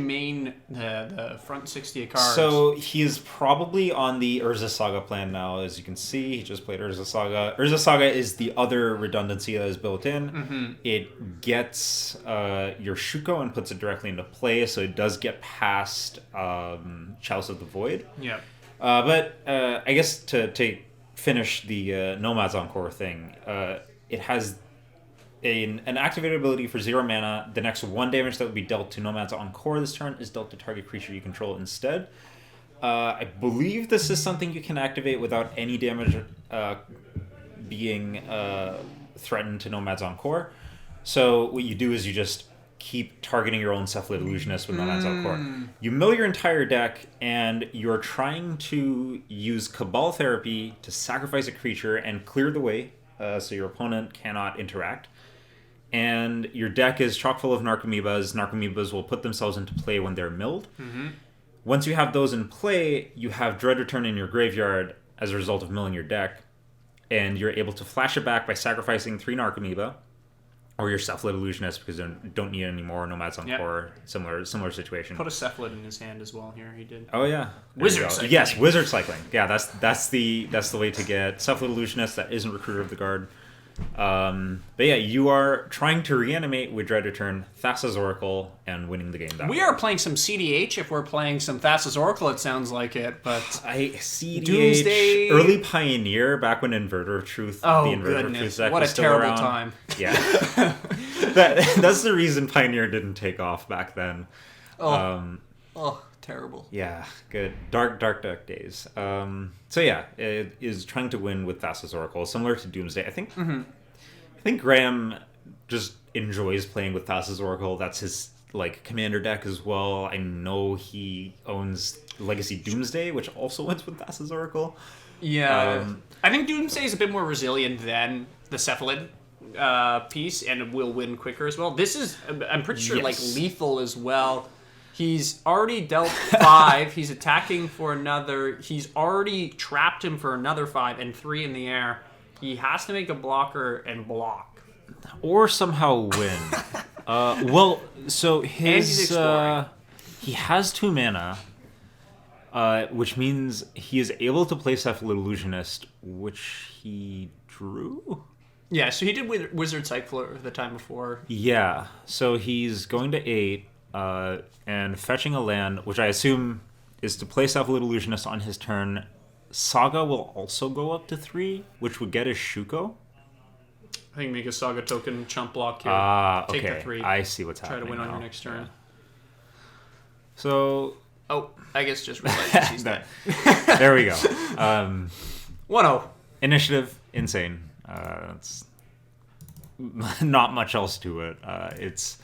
the front 60 of cards. So he is probably on the Urza Saga plan now. As you can see, he just played Urza Saga. Urza Saga is the other redundancy that is built in. Mm-hmm. It gets your Shuko and puts it directly into play, so it does get past Chalice of the Void. Yeah. But I guess to finish the Nomad's Encore thing, it has an activated ability for 0 mana. The next 1 damage that would be dealt to Nomad's Encore this turn is dealt to target creature you control instead. I believe this is something you can activate without any damage being threatened to Nomad's Encore. So what you do is you just keep targeting your own Cephalid Illusionist with Nomad's Encore. You mill your entire deck, and you're trying to use Cabal Therapy to sacrifice a creature and clear the way so your opponent cannot interact. And your deck is chock full of Narcomoebas. Narcomoebas will put themselves into play when they're milled. Mm-hmm. Once you have those in play, you have Dread Return in your graveyard as a result of milling your deck. And you're able to flash it back by sacrificing 3 Narcomoeba. Or your Cephalid Illusionist, because you don't need any more Nomad's Encore. Yep. Similar situation. Put a Cephalid in his hand as well here. He did. Oh, yeah. Wizard Cycling. Yes, Wizard Cycling. Yeah, that's the way to get Cephalid Illusionist that isn't Recruiter of the Guard. But yeah, you are trying to reanimate with Dread Return, Thassa's Oracle, and winning the game that We way. are playing some CDH if we're playing some Thassa's Oracle, it sounds like it, but... CDH, Doomsday... early Pioneer, back when Inverter of Truth, the Inverter of Truth deck what was a still terrible around. time. Yeah. That's the reason Pioneer didn't take off back then. Terrible. Yeah, good. Dark days. So yeah, it is trying to win with Thassa's Oracle, similar to Doomsday. I think Graham just enjoys playing with Thassa's Oracle. That's his commander deck as well. I know he owns Legacy Doomsday, which also wins with Thassa's Oracle. Yeah. I think Doomsday is a bit more resilient than the Cephalid piece, and it will win quicker as well. This is, I'm pretty sure, Yes. lethal as well. He's already dealt 5. He's attacking for another. He's already trapped him for another 5 and 3 in the air. He has to make a blocker and block. Or somehow win. So And he's his exploring. he has 2 mana, which means he is able to play Cephalid Illusionist, which he drew. Yeah, so he did Wizard Cycler the time before. Yeah, so he's going to 8 and fetching a land, which I assume is to play Cephalid Illusionist on his turn. Saga will also go up to 3, which would get his Shuko. I think make a Saga token chump block here. Okay. Take the 3. I see what's Try happening to win on now. your next turn. Yeah. So Oh, I guess just realize he's dead. there we go. 1-0. Initiative, insane. It's not much else to it. It's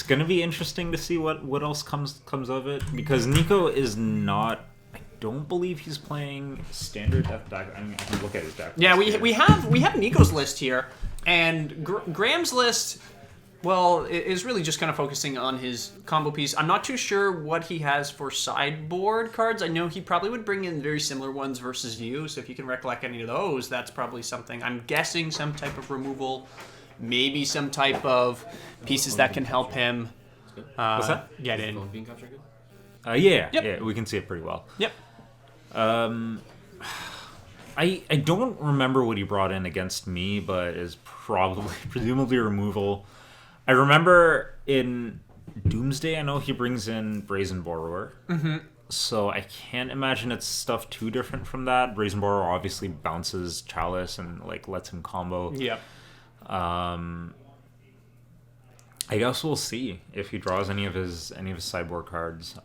going to be interesting to see what else comes of it, because Nico is not. I don't believe he's playing standard deck. I mean, I can look at his deck. Yeah, we have Nico's list here, and Graham's list. Well, it is really just kind of focusing on his combo piece. I'm not too sure what he has for sideboard cards. I know he probably would bring in very similar ones versus you, so if you can recollect any of those, that's probably something. I'm guessing some type of removal, maybe some type of pieces that can help him What's that? get in. Being captured good? Yeah, Yep. yeah, we can see it pretty well. Yep. I don't remember what he brought in against me, but is presumably removal. I remember in Doomsday, I know he brings in Brazen Borrower. Mm-hmm. So I can't imagine it's stuff too different from that. Brazen Borrower obviously bounces Chalice and like lets him combo. Yep. I guess we'll see if he draws any of his sideboard cards.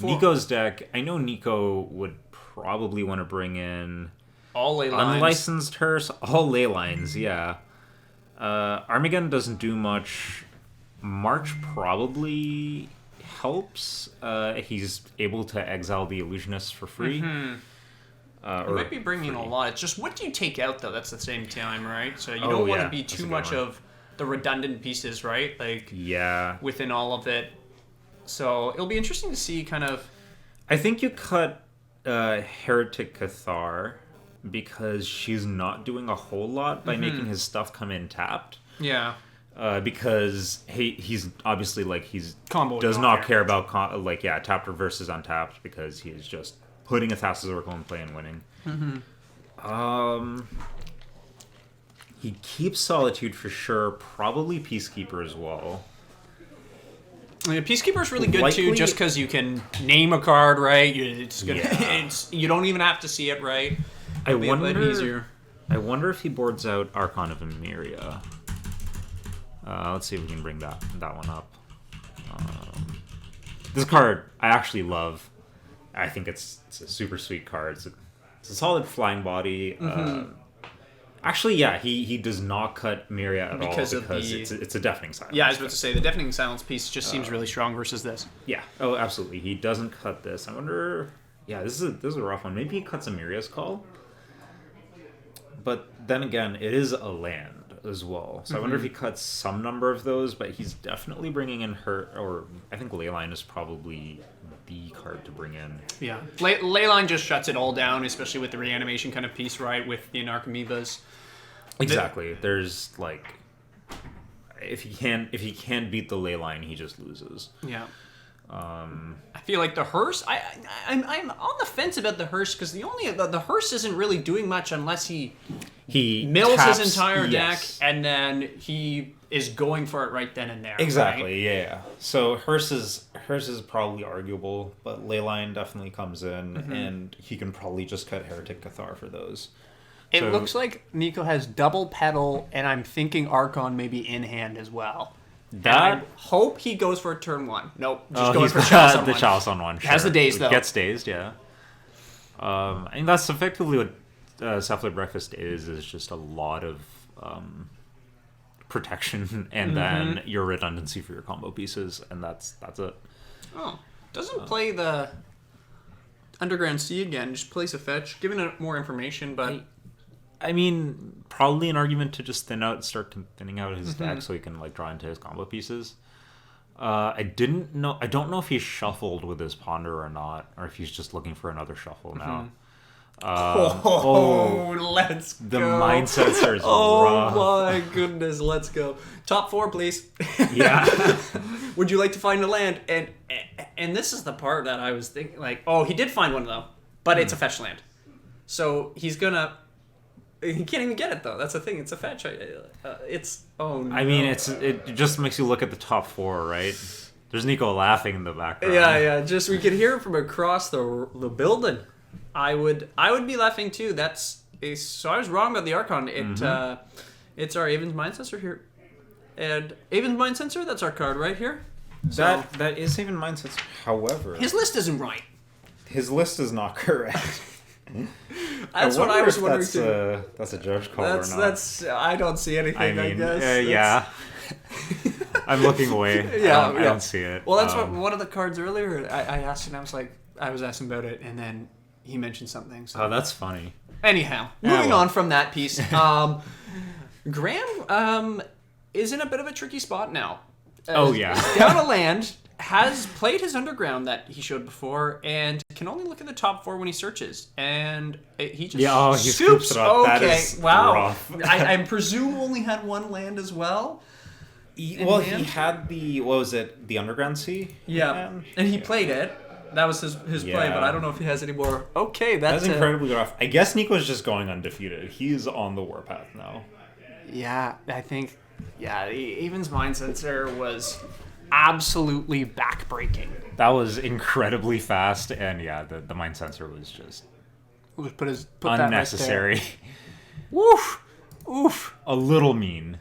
Nico's deck, I know Nico would probably want to bring in All ley lines. unlicensed hearse, all ley lines, yeah. Armageddon doesn't do much. March probably helps. He's able to exile the illusionist for free. Mm-hmm. You might be bringing a lot. It's just, what do you take out, though? That's the same time, right? So you Oh, don't want yeah. to be That's too a good much one. of the redundant pieces, right? Like, Yeah. within all of it. So it'll be interesting to see kind of... I think you cut Heretic Cathar because she's not doing a whole lot by making his stuff come in tapped. Yeah. Because he's obviously like he's Comboing does all not there. care about tapped versus untapped because he is just putting a Thassa's Oracle in play and winning. He keeps Solitude for sure, probably Peacekeeper as well. I mean, Peacekeeper's really good too, Likely- just because you can name a card, right? It's gonna, Yeah. you don't even have to see it, right? I It'll be a bit wonder. easier. I wonder if he boards out Archon of Emeria. Let's see if we can bring that one up. This card I actually love. I think it's a super sweet card. It's a solid flying body. Actually, yeah, he does not cut Myria at Because all of because the- it's a deafening silence. Yeah, I was about to say, the Deafening Silence piece just seems really strong versus this. Yeah. Oh, absolutely. He doesn't cut this. I wonder. Yeah, this is a rough one. Maybe he cuts Amiria's Call. But then again, it is a land as well. So I wonder if he cuts some number of those. But he's definitely bringing in her. Or I think Leyline is probably the card to bring in. Yeah. Leyline just shuts it all down, especially with the reanimation kind of piece, right? With the Anarchamoebas. Exactly. There's like, if he can't beat the Leyline, he just loses. Yeah. I feel like the hearse. I'm on the fence about the hearse because the hearse isn't really doing much unless he mills taps- his entire yes. deck and then he is going for it right then and there. Exactly, right? yeah. So Hearse is probably arguable, but Leyline definitely comes in, and he can probably just cut Heretic Cathar for those. It So- looks like Nico has double pedal, and I'm thinking Archon maybe in hand as well. That I hope he goes for turn one. Nope, just going he's for got Chalice on the one. Chalice on one. Has sure. the daze, though. Gets dazed, yeah. I think that's effectively what Cephalid Breakfast is just a lot of protection and then your redundancy for your combo pieces, and that's it. Oh, doesn't play the Underground Sea again. Just plays a fetch, giving it more information, but I mean, probably an argument to just start thinning out his deck so he can like draw into his combo pieces. I don't know if he's shuffled with his Ponder or not, or if he's just looking for another shuffle now. Let's The go. mind sensor is Oh rough. my goodness, let's go. Top 4, please. Yeah. Would you like to find a land? And this is the part that I was thinking, like, oh, he did find one though, but it's a fetch land. So he can't even get it though. That's the thing. It's a fetch. It's oh no. I mean, it just makes you look at the top 4, right? There's Nico laughing in the background. Yeah. Just we could hear it from across the building. I would be laughing too. So I was wrong about the Archon. It's our Avon's Mind Sensor here, and Avon's Mind Sensor. That's our card right here. That is even mindsets. However, His list isn't right. his list is not correct. That's what I was wondering that's too. That's a judge call or not. That's. I don't see anything. I I mean, guess. yeah. I'm looking away. Yeah, I don't see it. Well, that's what one of the cards earlier. I asked and I was asking about it, and then he mentioned something. So. Oh, that's funny. Anyhow, Yeah, moving well. on from that piece. Graham is in a bit of a tricky spot now. Oh, yeah. Down a land, has played his underground that he showed before, and can only look at the top 4 when he searches. And he just he scoops it up. Okay, That is wow. rough. I presume only had 1 land as well. He had the Underground Sea? Yeah, and he played it. That was his play, but I don't know if he has any more. Okay, that's incredibly rough. I guess Nico's just going undefeated. He's on the warpath now. Yeah, I think. Yeah, Even's Mind Sensor was absolutely backbreaking. That was incredibly fast, and the Mind Sensor was just Put unnecessary. That right Oof. A little mean,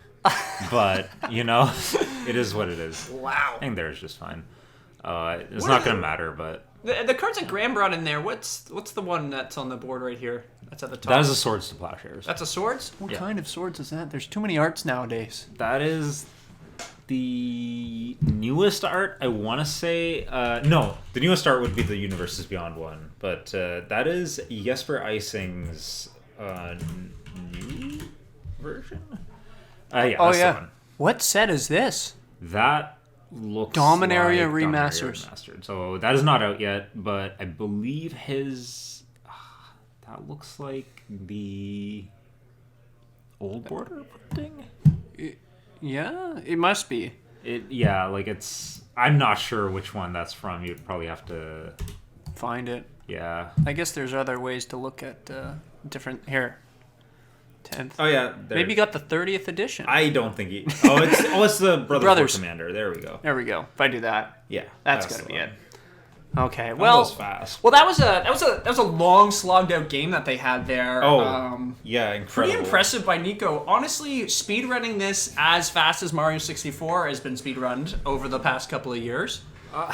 but it is what it is. Wow. I think there's just fine. It's not going to matter, but the cards that Graham brought in there. What's the one that's on the board right here? That's at the top. That is a Swords to Plowshares. That's a Swords. What kind of swords is that? There's too many arts nowadays. That is the newest art. I want to say no. The newest art would be the Universes Beyond one, but that is Jesper Ising's new version. That's the one. What set is this? That looks Dominaria like Remastered. So that is not out yet, but I believe his that looks like the old border printing. Yeah, it must be. I'm not sure which one that's from. You'd probably have to find it. Yeah. I guess there's other ways to look at different here. 10th. Oh yeah. Maybe you got the 30th edition. I don't think he. It's the Brothers Commander. There we go. There we go. If I do that, yeah, that's gonna be it. Okay. That well, was fast. Well, that was a long slogged out game that they had there. Yeah, incredible. Pretty impressive by Nico. Honestly, speedrunning this as fast as Mario 64 has been speedrunned over the past couple of years. I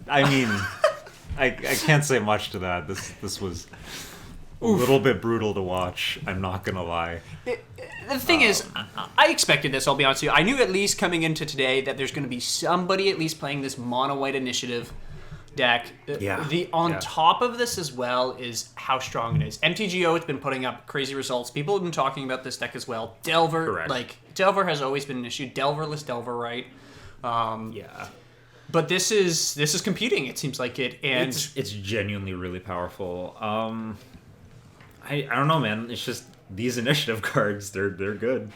mean, I can't say much to that. This was a little bit brutal to watch. I'm not gonna lie. The thing is, I expected this, I'll be honest with you. I knew at least coming into today that there's going to be somebody at least playing this mono white initiative deck. On top of this as well is how strong it is. MTGO has been putting up crazy results. People have been talking about this deck as well. Delver, correct. Delver has always been an issue. Delverless Delver, right? But this is competing. It seems like it, and it's genuinely really powerful. I don't know, man. It's just these initiative cards. They're good,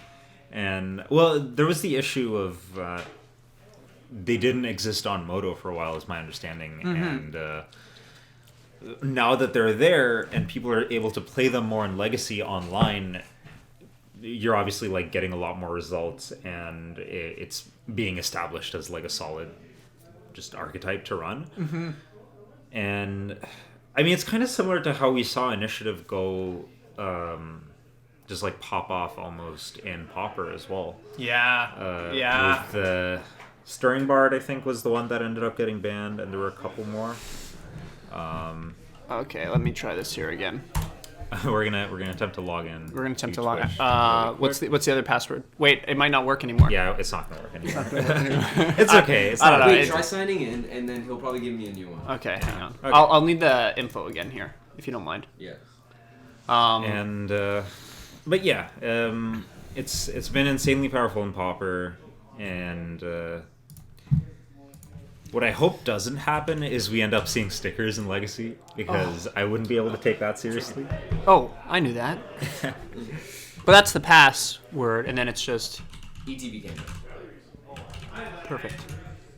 and there was the issue of they didn't exist on Moto for a while, is my understanding, and now that they're there and people are able to play them more in Legacy online, you're obviously like getting a lot more results, and it's being established as like a solid just archetype to run. And I mean, it's kind of similar to how we saw Initiative go just like pop off almost in Pauper as well. With the Stirring Bard, I think, was the one that ended up getting banned, and there were a couple more. Okay, let me try this here again. We're gonna attempt to log in. We're gonna attempt to log in. What's the other password? Wait, it might not work anymore. Yeah, it's not gonna work anymore. It's okay. I don't know. Wait, try signing in, and then he'll probably give me a new one. Okay, hang on. Okay. I'll need the info again here, if you don't mind. Yeah. But yeah, it's been insanely powerful in Pauper, and what I hope doesn't happen is we end up seeing stickers in Legacy, because I wouldn't be able to take that seriously. Oh, I knew that. But that's the password, and then it's just ETB game. Perfect.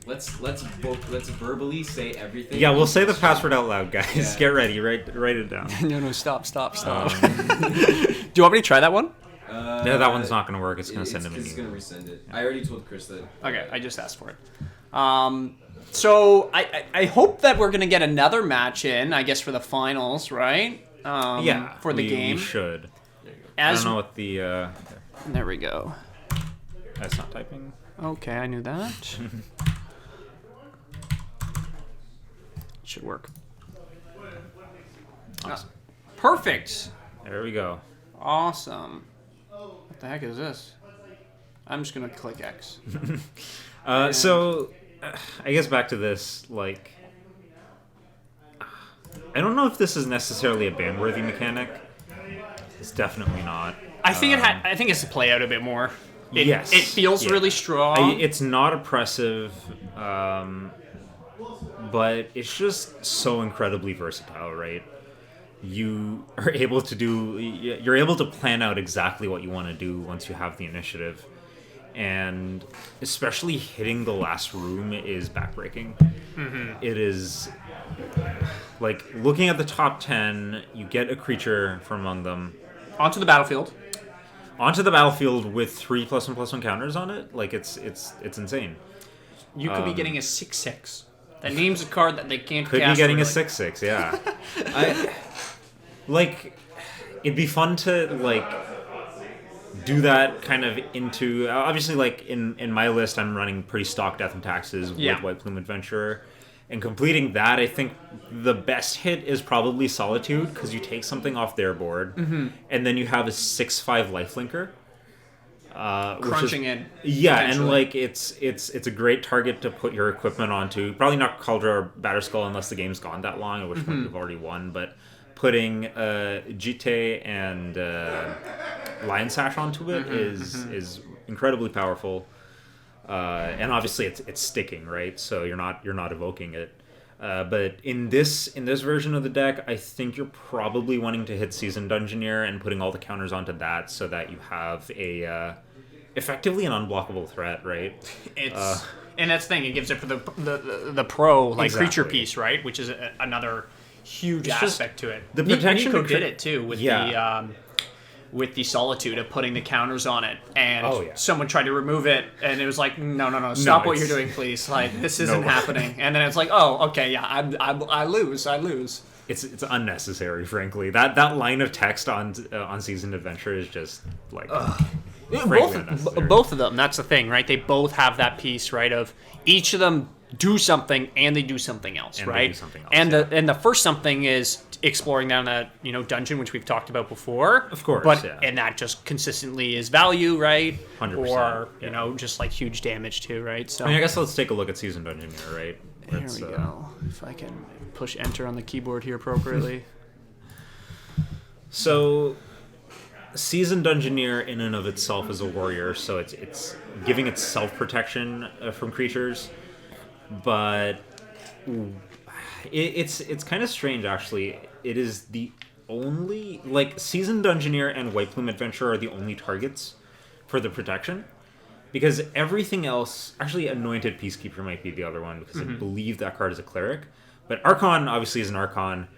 Let's verbally say everything. Yeah, we'll say the password out loud, guys. Yeah. Get ready. Write it down. No, stop. Do you want me to try that one? No, that one's not going to work. It's going to send him an email. It's going to resend it. I already told Chris that. Okay, I just asked for it. So I hope that we're going to get another match in, I guess, for the finals, right? For the game. We should. I don't know what the... There we go. That's not typing. Okay, I knew that. Should work. Awesome. Perfect. There we go. Awesome. What the heck is this? I'm just going to click X. So, I guess back to this, like... I don't know if this is necessarily a ban-worthy mechanic, It's definitely not. I think I think it's to play out a bit more. Yes. It feels really strong. It's not oppressive, but it's just so incredibly versatile, right? You're able to plan out exactly what you want to do once you have the initiative. And especially hitting the last room is backbreaking. It is like looking at the top 10, you get a creature from among them Onto the battlefield with 3+1/+1 counters on it. Like it's insane. You could be getting a 6/6. That names a card that they can't Could cast. be getting a really. 6/6, yeah. It'd be fun to do that kind of into obviously in my list I'm running pretty stock Death and Taxes with White Plume Adventurer, and completing that I think the best hit is probably Solitude, because you take something off their board and then you have a 6/5 lifelinker, Crunching in. Yeah, and it's a great target to put your equipment onto. Probably not Cauldra or Batterskull unless the game's gone that long, at which point you've already won, but putting Jite and Lion Sash onto it is incredibly powerful, and obviously it's sticking, right? So you're not evoking it. But in this version of the deck, I think you're probably wanting to hit Seasoned Dungeoneer and putting all the counters onto that, so that you have effectively an unblockable threat, right? And that's the thing. It gives it for the pro creature Exactly. piece, right? Which is another huge It's just aspect to it. the protection Nico of did it too with the Solitude of putting the counters on it, and someone tried to remove it, and it was like, no, stop what you're doing, please. Like, this isn't happening. And then it's like, oh, okay, yeah, I lose. It's unnecessary, frankly. That line of text on Seasoned Adventure is just both of them. That's the thing, right? They both have that piece, right? Of each of them do something and they do something else, right? And the first something is exploring down that dungeon, which we've talked about before, of course, but and that just consistently is value, right? 100%, or just like huge damage too, right? So I guess let's take a look at Seasoned Dungeoneer, right? Here we go. If I can push enter on the keyboard here appropriately. So Seasoned Dungeoneer in and of itself is a warrior, so it's giving itself protection from creatures, but it's kind of strange, actually. It is the only Seasoned Dungeoneer and White Plume Adventurer are the only targets for the protection, because everything else, actually Anointed Peacekeeper might be the other one, because I believe that card is a cleric, but Archon obviously is an Archon.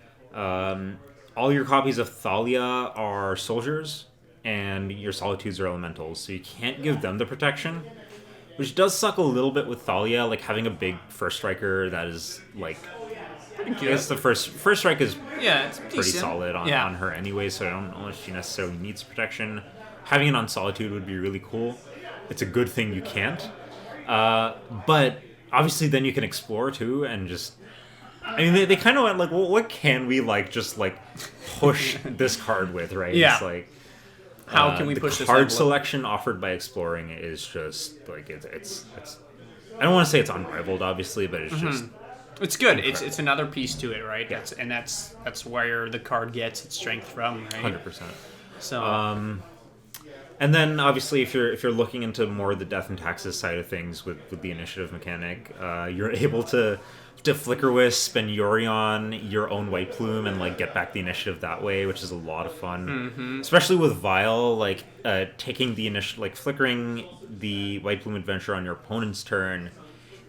All your copies of Thalia are soldiers, and your Solitudes are elementals, so you can't give them the protection, which does suck a little bit with Thalia, having a big first striker that is I guess the first strike is it's pretty decent. solid on her anyway, so I don't know if she necessarily needs protection. Having it on Solitude would be really cool. It's a good thing you can't. But obviously then you can explore too, and just... I mean, they kind of went well, what can we push this card with, right? Yeah. It's how can we push the this card envelope? selection offered by exploring is just it's I don't want to say it's unrivaled, obviously, but it's just... It's good. It's another piece to it, right? Yeah. That's where the card gets its strength from, right? 100%. So, and then obviously if you're looking into more of the Death and Taxes side of things with the initiative mechanic, you're able to Flicker Wisp and Yorion your own White Plume and get back the initiative that way, which is a lot of fun. Especially with Vile, taking the flickering the White Plume Adventure on your opponent's turn,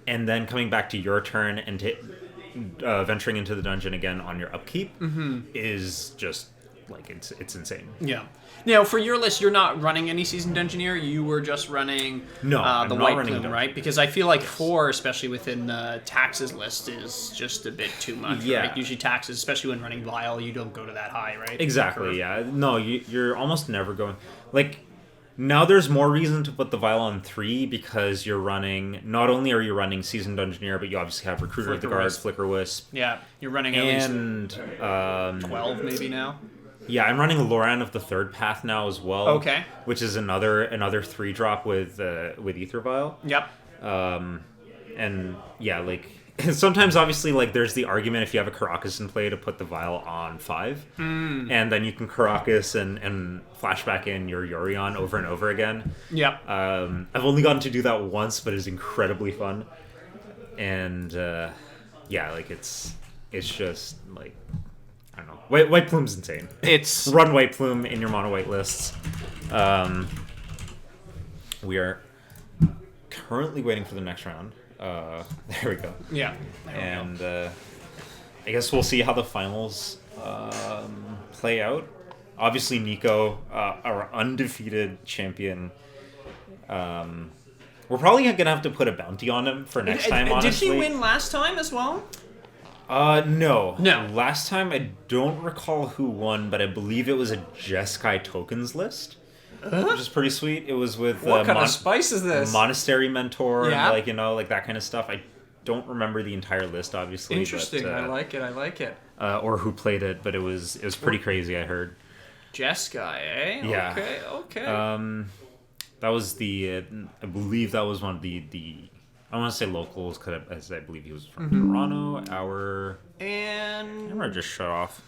and then coming back to your turn and venturing into the dungeon again on your upkeep is just it's insane. yeah. Now, for your list, you're not running any Seasoned Dungeoneer. You were just running I'm the not White running Plume, right? Because I feel like 4, especially within the Taxes list, is just a bit too much. Yeah. Right? Usually Taxes, especially when running Vile, you don't go to that high, right? Exactly, yeah. No, you're almost never going... Now there's more reason to put the Vile on 3, because you're running... Not only are you running Seasoned Dungeoneer, but you obviously have Recruiter of the Guards, Flicker Wisp. Yeah, you're running at least and 12 maybe now. yeah, I'm running Loran of the Third Path now as well. Okay. Which is another 3-drop with Ether Vial. Yep. And yeah, sometimes obviously like there's the argument if you have a Caracas in play to put the Vial on 5, and then you can Caracas and flashback in your Yorion over and over again. Yep. I've only gotten to do that once, but it's incredibly fun. And yeah, like it's just like, I don't know. White Plume's insane. It's Run White Plume in your mono white lists. We are currently waiting for the next round. There we go. Yeah. And I guess we'll see how the finals play out. Obviously, Nico, our undefeated champion. We're probably gonna have to put a bounty on him for next time. Honestly, did he win last time as well? No. No. Last time, I don't recall who won, but I believe it was a Jeskai tokens list, which is pretty sweet. It was with What kind of spice is this? Monastery Mentor, Yeah. and like that kind of stuff. I don't remember the entire list, obviously. Interesting. But, I like it. or who played it, but it was pretty crazy. I heard. Jeskai, eh? Yeah. Okay. That was I believe that was one of the. I want to say locals, as I believe he was from Toronto. Camera just shut off.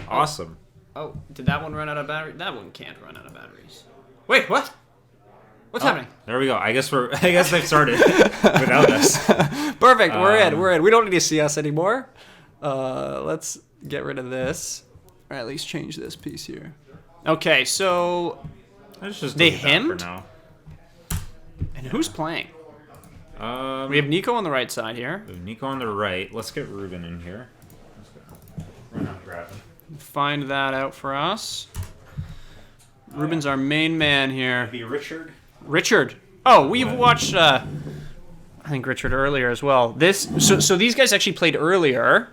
Awesome. Oh, did that one run out of battery? That one can't run out of batteries. Wait, what? What's happening? There we go. I guess they've started without us. Perfect. We're in. We don't need to see us anymore. Let's get rid of this, or at least change this piece here. Okay, so Let's just They delete that hemmed? for now. and who's playing? We have Nico on the right side here. Nico on the right. Let's get Ruben in here. Run out and grab him. Find that out for us. Ruben's our main man here. Be Richard. Richard. Oh, we've watched. I think Richard earlier as well. So these guys actually played earlier.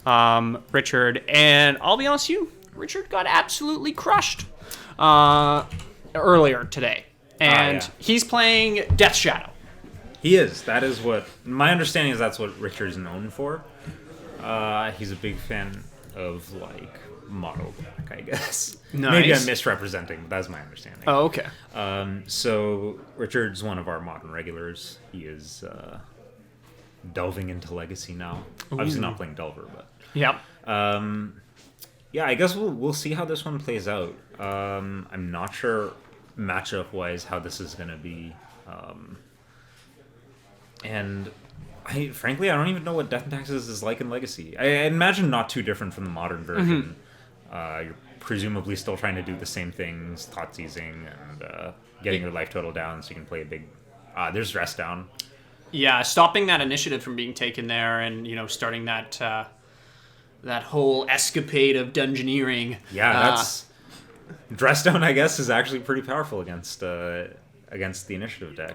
Richard, and I'll be honest with you, Richard got absolutely crushed earlier today, and yeah. he's playing Death Shadow. He is. That is what my understanding is. That's what Richard's known for. He's a big fan of like mono black, I guess. Nice. Maybe I'm misrepresenting, but that's my understanding. Oh, okay. So Richard's one of our modern regulars. He is delving into Legacy now. Obviously not playing Delver, but Yep. yeah, I guess we'll see how this one plays out. I'm not sure matchup wise how this is gonna be. And frankly, I don't even know what Death and Taxes is like in Legacy. I imagine not too different from the modern version. You're presumably still trying to do the same things, thought seizing, and getting your life total down so you can play a big... there's rest down. Yeah, stopping that initiative from being taken there, and starting that that whole escapade of dungeoneering. Yeah, that's... Dress down, I guess, is actually pretty powerful against the initiative deck.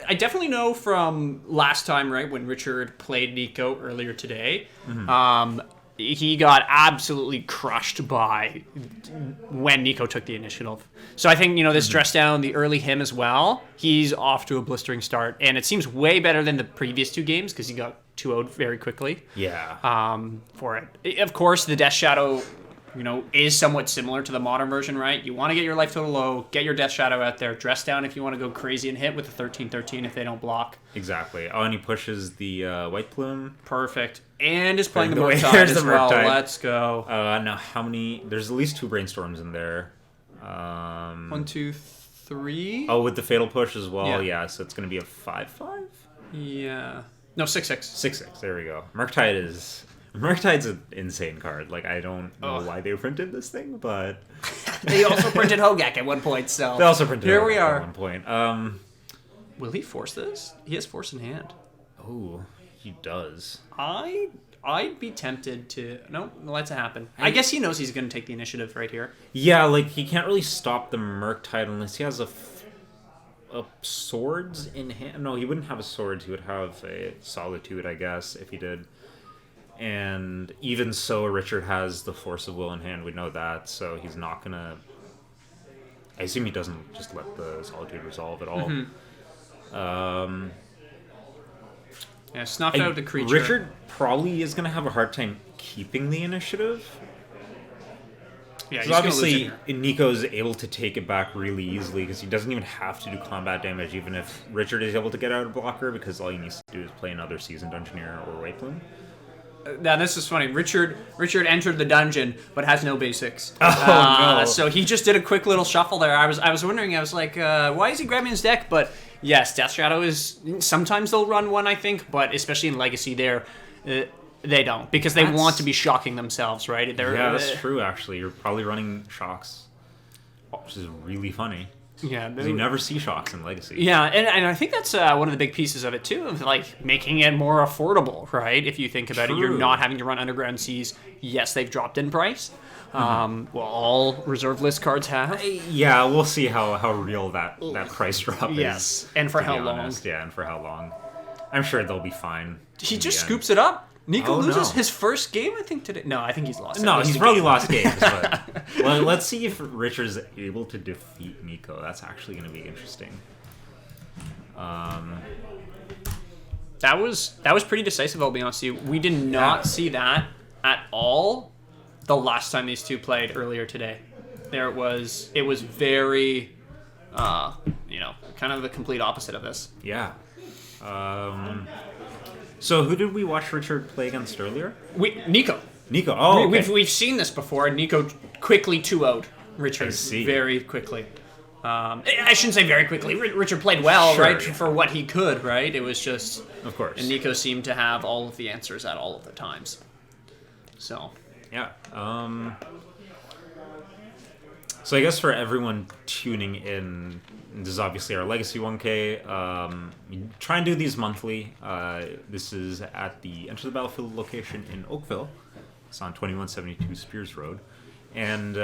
I definitely know from last time, right, when Richard played Nico earlier today, he got absolutely crushed by when Nico took the initiative. So I think, this dress down, the early him as well, he's off to a blistering start. And it seems way better than the previous two games because he got 2-0'd very quickly. Yeah. For it. Of course, the Death Shadow... is somewhat similar to the modern version, right? You want to get your life total low, get your Death Shadow out there, dress down if you want to go crazy and hit with the 13-13 if they don't block. Exactly. Oh, and he pushes the White Plume. Perfect. And is playing the There's Murktide the as well. Murktide. Let's go. Now, how many... There's at least 2 Brainstorms in there. 1, 2, 3. Oh, with the Fatal Push as well. Yeah. Yeah, so it's going to be a 5-5? Yeah. No, 6-6. 6-6. There we go. Murktide's an insane card. Like, I don't know why they printed this thing, but... They also printed Hogak at one point, so... They also printed Here we Hogak are. at one point. Will he force this? He has force in hand. Oh, he does. I'd be tempted to... No, let it happen. I guess he knows he's going to take the initiative right here. Yeah, like, he can't really stop the Murktide unless he has a swords in hand. No, he wouldn't have a sword. He would have a Solitude, I guess, if he did. And even so, Richard has the Force of Will in hand. We know that, so he's not gonna... I assume he doesn't just let the Solitude resolve at all. Yeah, snuffed out the creature. Richard probably is gonna have a hard time keeping the initiative. Yeah, he's So gonna lose obviously, it here. Nico's able to take it back really easily because he doesn't even have to do combat damage, even if Richard is able to get out of blocker, because all he needs to do is play another Seasoned Engineer or White Plume. Now this is funny. Richard entered the dungeon but has no basics. Oh, no. So he just did a quick little shuffle there. I was wondering. I was like, why is he grabbing his deck? But yes, Death Shadow is sometimes they'll run one, I think, but especially in Legacy, they don't because they want to be shocking themselves, right? That's true. Actually, you're probably running shocks, which is really funny. Yeah, Because you never see shocks in Legacy. Yeah, and I think that's one of the big pieces of it too, of like making it more affordable, right? If you think about it, you're not having to run Underground Seas. Yes, they've dropped in price. Well, all reserve list cards have. Yeah, we'll see how real that price drop is. Yes, and for how long? Yeah, and for how long. I'm sure they'll be fine. He just scoops it up. Nico loses no. his first game, I think, today. No, I think he's lost. No, he's probably lost games. But well, let's see if Richard's able to defeat Nico. That's actually going to be interesting. That was pretty decisive, I'll be honest with you. We did not see that at all the last time these two played earlier today. It was very, kind of the complete opposite of this. Yeah. So who did we watch Richard play against earlier? Nico. Nico. Oh, okay. We've seen this before. Nico quickly 2-0'd Richard. I see. Very quickly. I shouldn't say very quickly. Richard played well, Sure, right, yeah. for what he could, right? It was just... Of course. And Nico seemed to have all of the answers at all of the times. So... Yeah. So I guess for everyone tuning in, this is obviously our Legacy 1K. We try and do these monthly. This is at the Enter the Battlefield location in Oakville. It's on 2172 Spears Road. And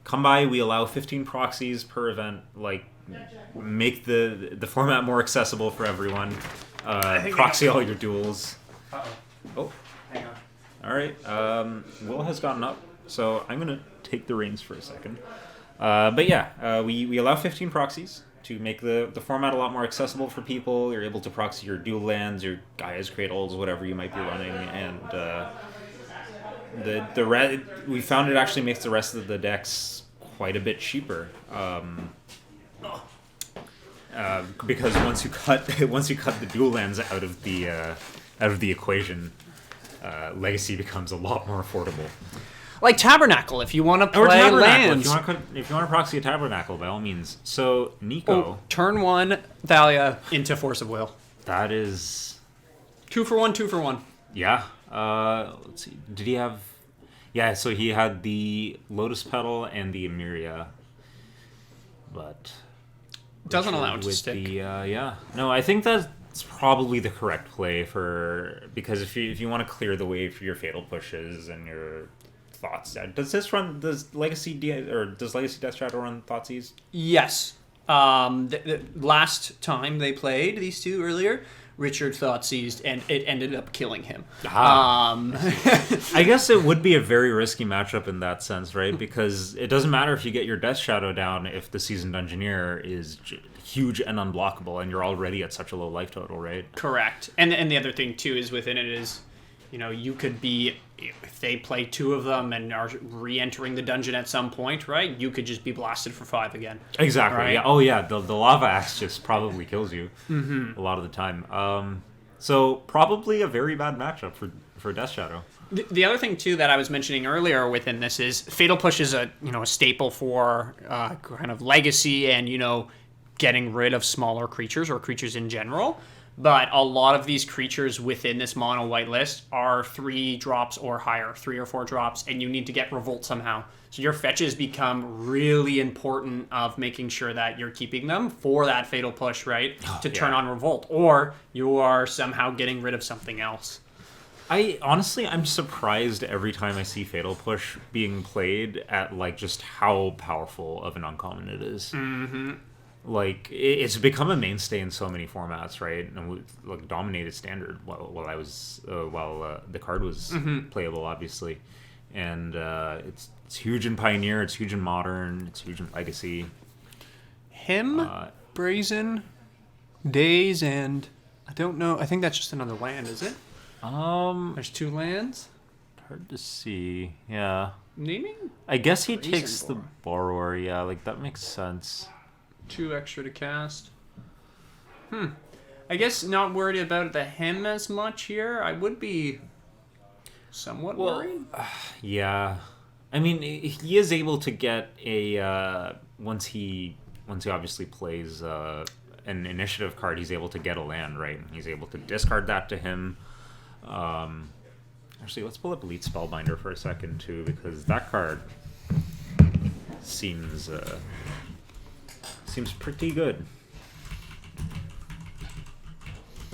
come by. We allow 15 proxies per event. Like, make the format more accessible for everyone. Proxy all your duels. Oh. Hang on. All right. Will has gotten up, so I'm gonna take the reins for a second. We allow 15 proxies to make the format a lot more accessible for people. You're able to proxy your dual lands, your Gaia's Cradles, whatever you might be running, and we found it actually makes the rest of the decks quite a bit cheaper. Because once you cut the dual lands out of the equation, Legacy becomes a lot more affordable. Like Tabernacle, if you want to Or play Tabernacle, lands. if you want to proxy a Tabernacle, by all means. So Nico, Turn 1, Thalia into Force of Will. that is 2 for 1, 2 for 1. yeah. Let's see. Did he have? Yeah. So he had the Lotus Petal and the Emiria, but Doesn't allow it to with stick. No, I think that's probably the correct play because if you want to clear the way for your fatal pushes and your thoughts. Does Legacy Death Shadow run Thoughtseize? Yes. The last time they played, these two earlier, Richard Thoughtseized, and it ended up killing him. I guess it would be a very risky matchup in that sense, right? Because it doesn't matter if you get your Death Shadow down if the Seasoned Engineer is huge and unblockable, and you're already at such a low life total, right? Correct. And the other thing, too, is within it is, you could be, if they play 2 of them and are re-entering the dungeon at some point, right? You could just be blasted for 5 again. Exactly. Right? Yeah. Oh, yeah. The Lava Axe just probably kills you a lot of the time. So probably a very bad matchup for Death Shadow. The other thing, too, that I was mentioning earlier within this is Fatal Push is a staple for kind of Legacy and, getting rid of smaller creatures or creatures in general. But a lot of these creatures within this mono white list are 3 drops or higher, 3 or 4 drops, and you need to get Revolt somehow. So your fetches become really important of making sure that you're keeping them for that Fatal Push, right? To turn on Revolt. Or you are somehow getting rid of something else. I'm surprised every time I see Fatal Push being played at just how powerful of an uncommon it is. Mm-hmm. It's become a mainstay in so many formats, right? And dominated standard while the card was playable, obviously. And it's huge in Pioneer, it's huge in Modern, it's huge in Legacy. Brazen, Days, and I don't know. I think that's just another land, is it? There's 2 lands. Hard to see. Yeah. Naming I guess he takes the Borrower. borrower. Yeah, like that makes sense. 2 extra to cast. I guess not worried about the hem as much here. I would be somewhat worried. Yeah. I mean, he is able to get a once he obviously plays an initiative card, he's able to get a land, right? And he's able to discard that to him. Actually, let's pull up Elite Spellbinder for a second too, because that card seems pretty good.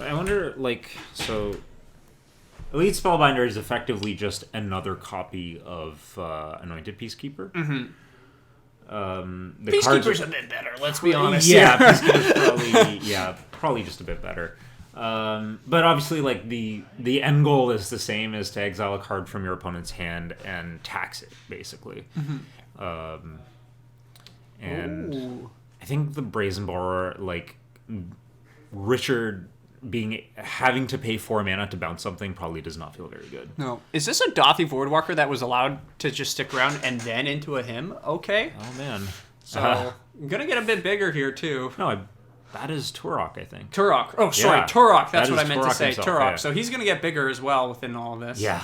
I wonder, like, so Elite Spellbinder is effectively just another copy of Anointed Peacekeeper. Mm-hmm. The Peacekeeper's a bit better, let's be honest. Yeah, Peacekeeper's probably just a bit better. But obviously, like, the end goal is the same as to exile a card from your opponent's hand and tax it, basically. Mm-hmm. And Ooh. I think the Brazen Borrower, like, Richard having to pay 4 mana to bounce something probably does not feel very good. No. Is this a Dothy Voidwalker that was allowed to just stick around and then into a him? Okay. Oh man. So I'm gonna get a bit bigger here too. No, that is Turok, I think. Turok. Oh, sorry, Yeah. Turok. That's That what I is meant to Turok say. himself, Turok. yeah. So he's gonna get bigger as well within all of this. Yeah.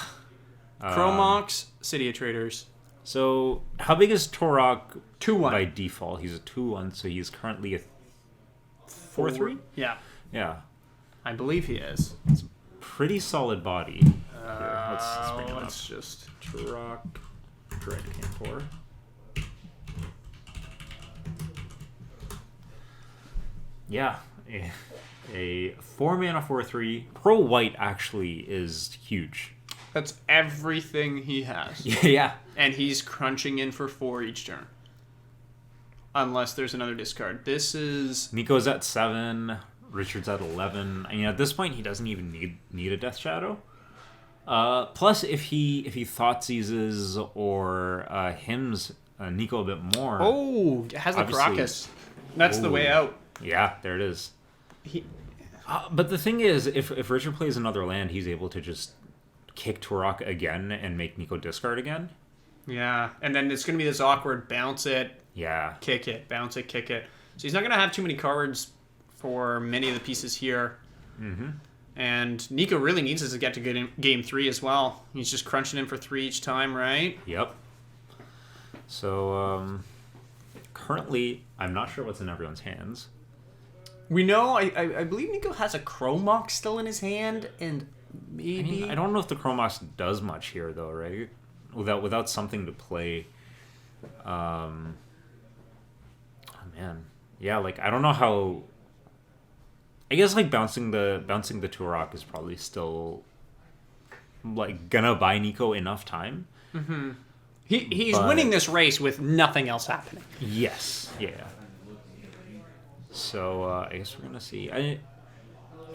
Chromox, City of Traders. So how big is Turok 2/1. by default? He's a 2/1, so he's currently a 4/3? Yeah, Yeah. I believe he is. Pretty solid body. Here, let's bring him up. Let's just. Turok Dread Cantor. Yeah. A 4 mana 4/3. Pro white actually is huge. That's everything he has. Yeah. And he's crunching in for 4 each turn. Unless there's another discard. This is. Nico's at 7. Richard's at 11. I mean, at this point, he doesn't even need a Death Shadow. Plus, if he Thought Seizes or hymns Nico a bit more. Oh, it has the obviously- Caracas. That's the way out. Yeah, there it is. But the thing is, if Richard plays another land, he's able to just kick Turok again and make Nico discard again. Yeah, and then it's going to be this awkward bounce it, Yeah. kick it, bounce it, kick it. So he's not going to have too many cards for many of the pieces here. Mm-hmm. And Nico really needs us to get to game 3 as well. He's just crunching in for 3 each time, right? Yep. So, currently, I'm not sure what's in everyone's hands. We know, I believe Nico has a Chromox still in his hand, and maybe... I don't know if the Chromox does much here, though, right? Without something to play. Oh, man. Yeah, like, I don't know how... I guess, like, bouncing the Turok is probably still, like, gonna buy Nico enough time. Mm-hmm. He's winning this race with nothing else happening. Yes. Yeah. So, I guess we're gonna see. I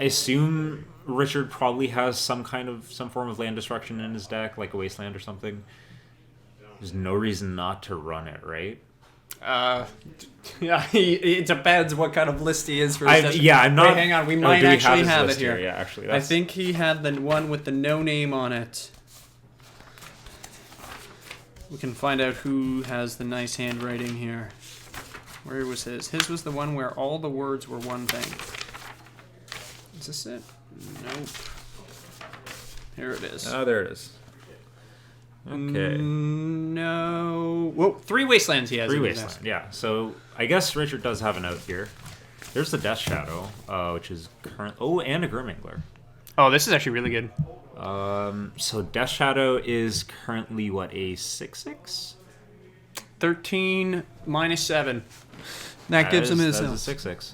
assume Richard probably has some form of land destruction in his deck, like a Wasteland or something. There's no reason not to run it, right? Yeah, it depends what kind of list he is for his I'm not... Wait, hang on, we might actually have it here. Yeah, actually. I think he had the one with the no name on it. We can find out who has the nice handwriting here. Where was his? His was the one where all the words were one thing. Is this it? Nope. Here it is. Oh, there it is. Okay. No. Whoa, 3 Wastelands he has. 3 in his Wasteland, desk. yeah. So, I guess Richard does have an out here. There's the Death Shadow, which is current... Oh, and a Grimangler. Oh, this is actually really good. So Death Shadow is currently, what, a 6/6? 13 minus 7. That gives him his... That's a 6/6.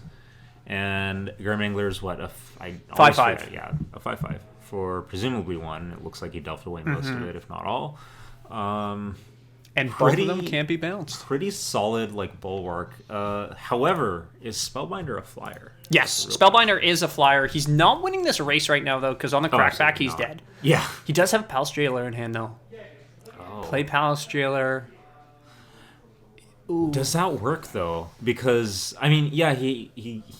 And Grimangler's what? A 5/5. Yeah, a 5/5. For presumably 1. It looks like he delved away most of it, if not all. And both of them can't be bounced. Pretty solid, like, bulwark. However, is Spellbinder a flyer? Yes, Spellbinder is a flyer. He's not winning this race right now, though, because on the crackback, he's dead. Yeah. He does have Palace Jailer in hand, though. Oh. Play Palace Jailer. Ooh. Does that work, though? Because, I mean, yeah, he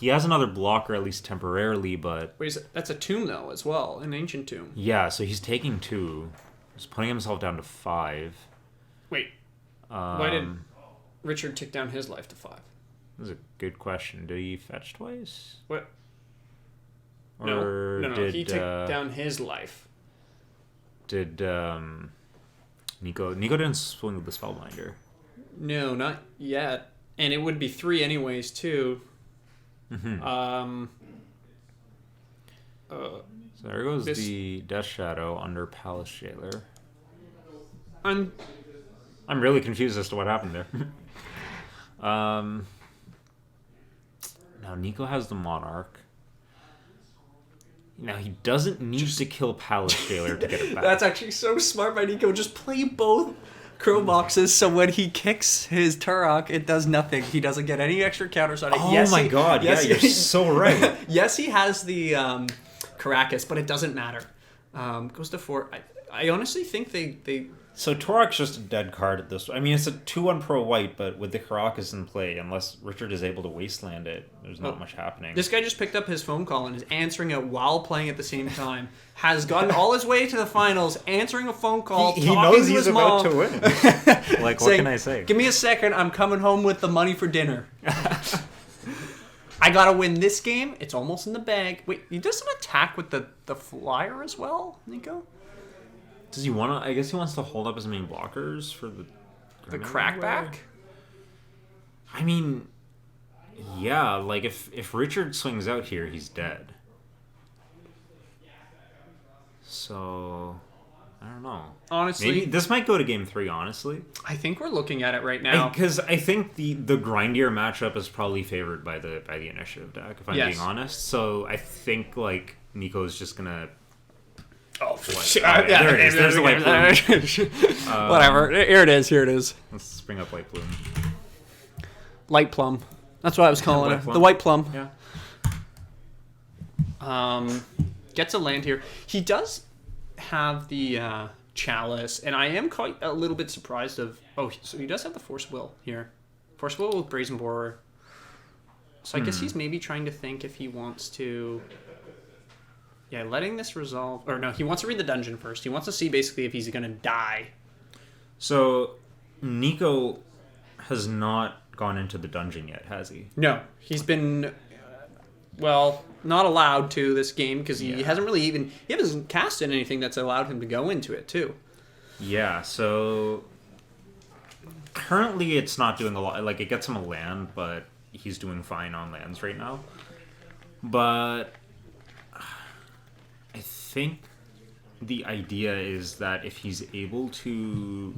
has another blocker, at least temporarily, but... Wait, that's a tomb, though, as well. An ancient tomb. Yeah, so he's taking 2. He's putting himself down to 5. Wait, why did Richard tick down his life to 5? That's a good question. Did he fetch twice? What? Or No. He ticked down his life. Did Nico didn't swing with the Spellbinder? No, not yet. And it would be 3 anyways, too. Mm-hmm. So there goes the Death Shadow under Palace Jailer. I'm really confused as to what happened there. Now Nico has the Monarch. Now he doesn't need to kill Palace Jailer to get it back. That's actually so smart by Nico. Just play both Crow boxes, so when he kicks his Turok, it does nothing. He doesn't get any extra counters on it. Oh my god, yes, you're so right. Yes, he has the Caracas, but it doesn't matter. Goes to 4. I honestly think they So Torak's just a dead card at this. I mean, it's a 2/1 pro white, but with the Caracas in play, unless Richard is able to wasteland it, there's not much happening. This guy just picked up his phone call and is answering it while playing at the same time. Has gotten all his way to the finals, answering a phone call. He knows he's about to win. Like, what saying, can I say? Give me a second. I'm coming home with the money for dinner. I gotta win this game. It's almost in the bag. Wait, he does an attack with the flyer as well, Nico? Does he want to? I guess he wants to hold up as many blockers for the crackback. I mean, yeah. Like if Richard swings out here, he's dead. So I don't know. Honestly, maybe this might go to game 3. Honestly, I think we're looking at it right now because I think the grindier matchup is probably favored by the initiative deck. If I'm being honest, so I think like Nico's just gonna. Oh, yeah, there it is. There's the white plume. Whatever. Here it is. Let's bring up white plume. Light plum. That's what I was calling it. Plum. The white plum. Yeah. Gets a land here. He does have the chalice, and I am quite a little bit surprised of. Oh, so he does have the Force Will here. Force Will with Brazen Borer. So I guess he's maybe trying to think if he wants to. Yeah, letting this resolve... Or no, he wants to read the dungeon first. He wants to see basically if he's going to die. So, Nico has not gone into the dungeon yet, has he? No. He's been... not allowed to this game because he hasn't really even... He hasn't casted anything that's allowed him to go into it, too. Yeah, so... Currently, it's not doing a lot. Like, it gets him a land, but he's doing fine on lands right now. But... I think the idea is that if he's able to,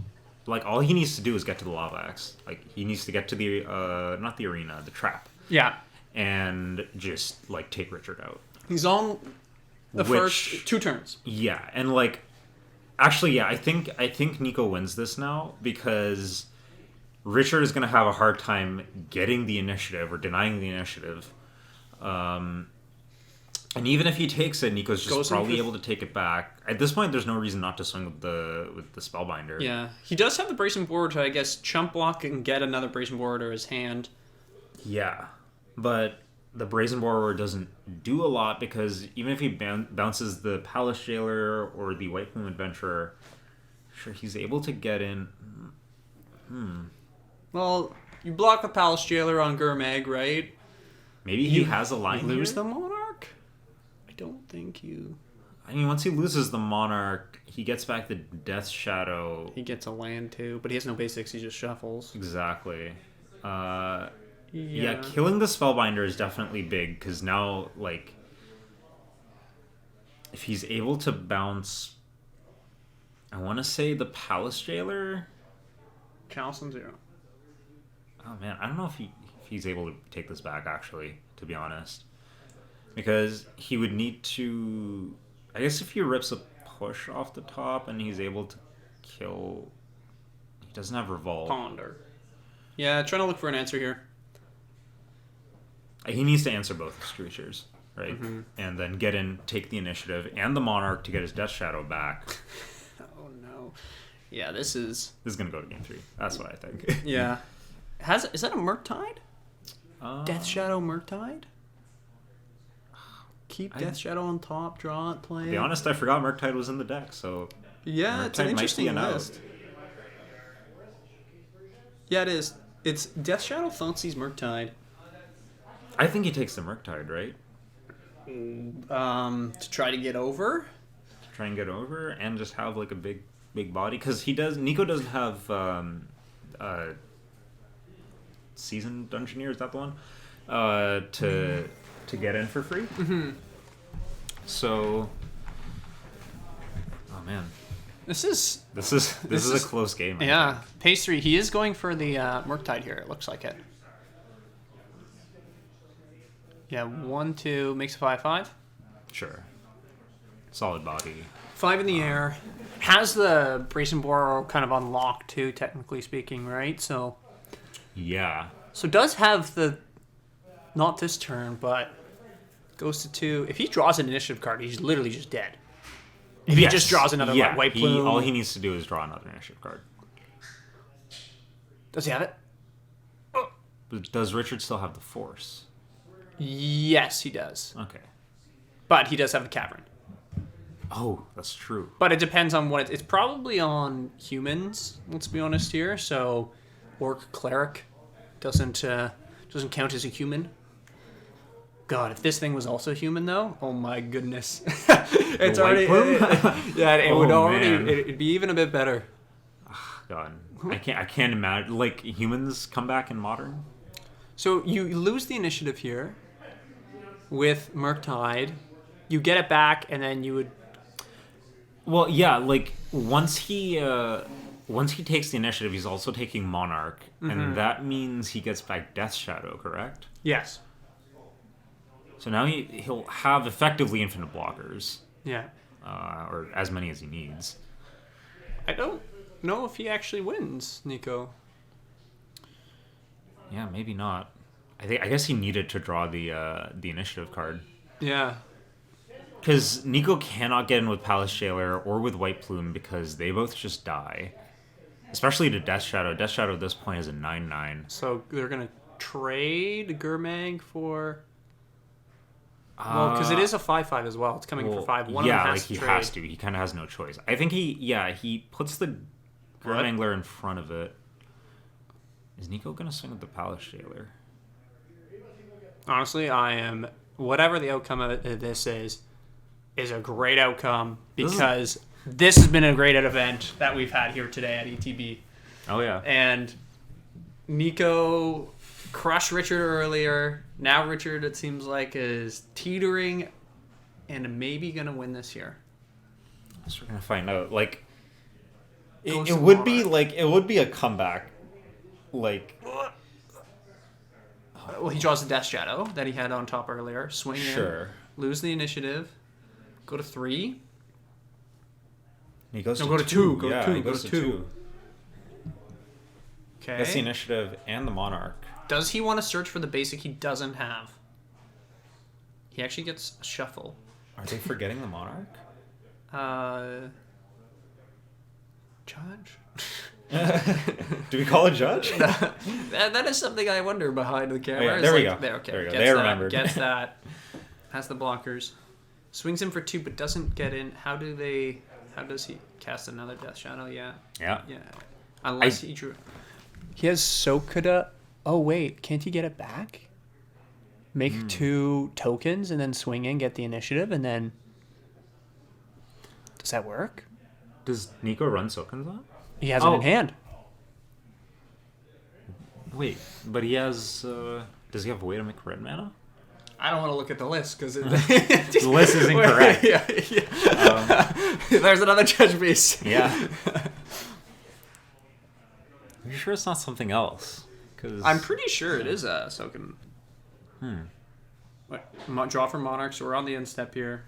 like, all he needs to do is get to the Lava Axe. Like, he needs to get to the, not the arena, the trap. Yeah. And just, like, take Richard out. He's on the first 2 turns. Yeah, and, like, actually, yeah, I think Nico wins this now because Richard is going to have a hard time getting the initiative or denying the initiative. And even if he takes it, Nico's just probably able to take it back. At this point, there's no reason not to swing with the Spellbinder. Yeah. He does have the Brazen Borer to, I guess, chump block and get another Brazen Borer to his hand. Yeah. But the Brazen Borer doesn't do a lot because even if he bounces the Palace Jailer or the White Plume Adventurer, sure, he's able to get in. Well, you block the Palace Jailer on Gurmag, right? Maybe he has a line You lose here? the Monarch? I don't think you... I mean, once he loses the Monarch, he gets back the Death Shadow. He gets a land too, but he has no basics, he just shuffles. Exactly. Yeah, killing the Spellbinder is definitely big, because now, like, if he's able to bounce, I want to say the Palace Jailer? Chalice on 0. Oh man, I don't know if he's able to take this back, actually, to be honest. Because he would need to... I guess if he rips a push off the top and he's able to kill... He doesn't have Revolve. Ponder. Yeah, trying to look for an answer here. He needs to answer both his creatures, right? Mm-hmm. And then get in, take the initiative, and the Monarch to get his Death Shadow back. Oh no. Yeah, this is... This is going to go to game 3. That's what I think. Yeah. Is that a Murktide? Death Shadow Murktide? Keep Death Shadow on top, draw it, play it. To be honest, I forgot Murktide was in the deck, so... Yeah, it's an Murktide might be interesting an out. list. Yeah, it is. It's Death Shadow, Thoughtseize, Murktide. I think he takes the Murktide, right? To try to get over. To try and get over and just have like a big body, because Nico doesn't have Seasoned Dungeoneer, is that the one? To get in for free. Mm-hmm. So, oh man, This is a close game. Yeah, Pastry. He is going for the Murktide here. It looks like it. Yeah, 1-2 makes a 5-5. Sure. Solid body. 5 in the air. Has the Brazen Boar kind of unlocked too, technically speaking, right? So Yeah. does have the, not this turn, but goes to 2. If he draws an initiative card, he's literally just dead. If he just draws another white plume. All he needs to do is draw another initiative card. Does he have it? But does Richard still have the Force? Yes, he does. Okay. But he does have the Cavern. Oh, that's true. But it depends on what it's probably on humans. Let's be honest here. So, Orc Cleric doesn't count as a human. God, if this thing was also human though, oh my goodness, it's already. It would already. It'd be even a bit better. God, I can't imagine like humans come back in Modern. So you lose the initiative here with Murktide. You get it back, and then you would. Well, yeah, like once he takes the initiative, he's also taking Monarch, and that means he gets back Death Shadow, correct? Yes. So now he'll have effectively infinite blockers. Yeah. Or as many as he needs. I don't know if he actually wins, Nico. Yeah, maybe not. I guess he needed to draw the initiative card. Yeah. Because Nico cannot get in with Palace Jailer or with White Plume because they both just die. Especially to Death Shadow. Death Shadow at this point is a 9/9. So they're going to trade Gurmag for... Well, because it is a 5/5 as well. It's coming for 5. One of them has to trade. Has to. He kind of has no choice. I think he puts the Gurmangler in front of it. Is Nico going to swing with the Palace Jailer? Honestly, I am... Whatever the outcome of this is a great outcome because this has been a great event that we've had here today at ETB. Oh, yeah. And Nico crushed Richard earlier. Now Richard, it seems like, is teetering and maybe going to win this year. So we're going to find out. Like, Goes it to would be Monarch. like, it would be a comeback. Like... Well, he draws the Death Shadow that he had on top earlier. Swing Sure. in. Lose the initiative. Go to 3. He goes No, to go to 2. Go to 2. He Go goes to to 2. 2. Okay. That's the initiative and the Monarch. Does he want to search for the basic he doesn't have? He actually gets a shuffle. Are they forgetting the Monarch? Judge? Do we call a judge? that is something I wonder behind the camera. Oh, yeah. It's There we like, go. Okay. There we go. Gets They that, remembered. Gets that. Has the blockers. Swings in for 2, but doesn't get in. How does he cast another Death Shadow? Yeah. Yeah. Yeah. Unless he drew. He has Sokuda. Oh, wait. Can't he get it back? Make 2 tokens and then swing in, get the initiative, and then... Does that work? Does Nico run Sokens on? He has it in hand. Wait, but he has... does he have a way to make red mana? I don't want to look at the list because The list is incorrect. yeah. There's another judge piece. Yeah. Are you sure it's not something else? Cause... I'm pretty sure it is a Soken. Draw for Monarch, so we're on the end step here.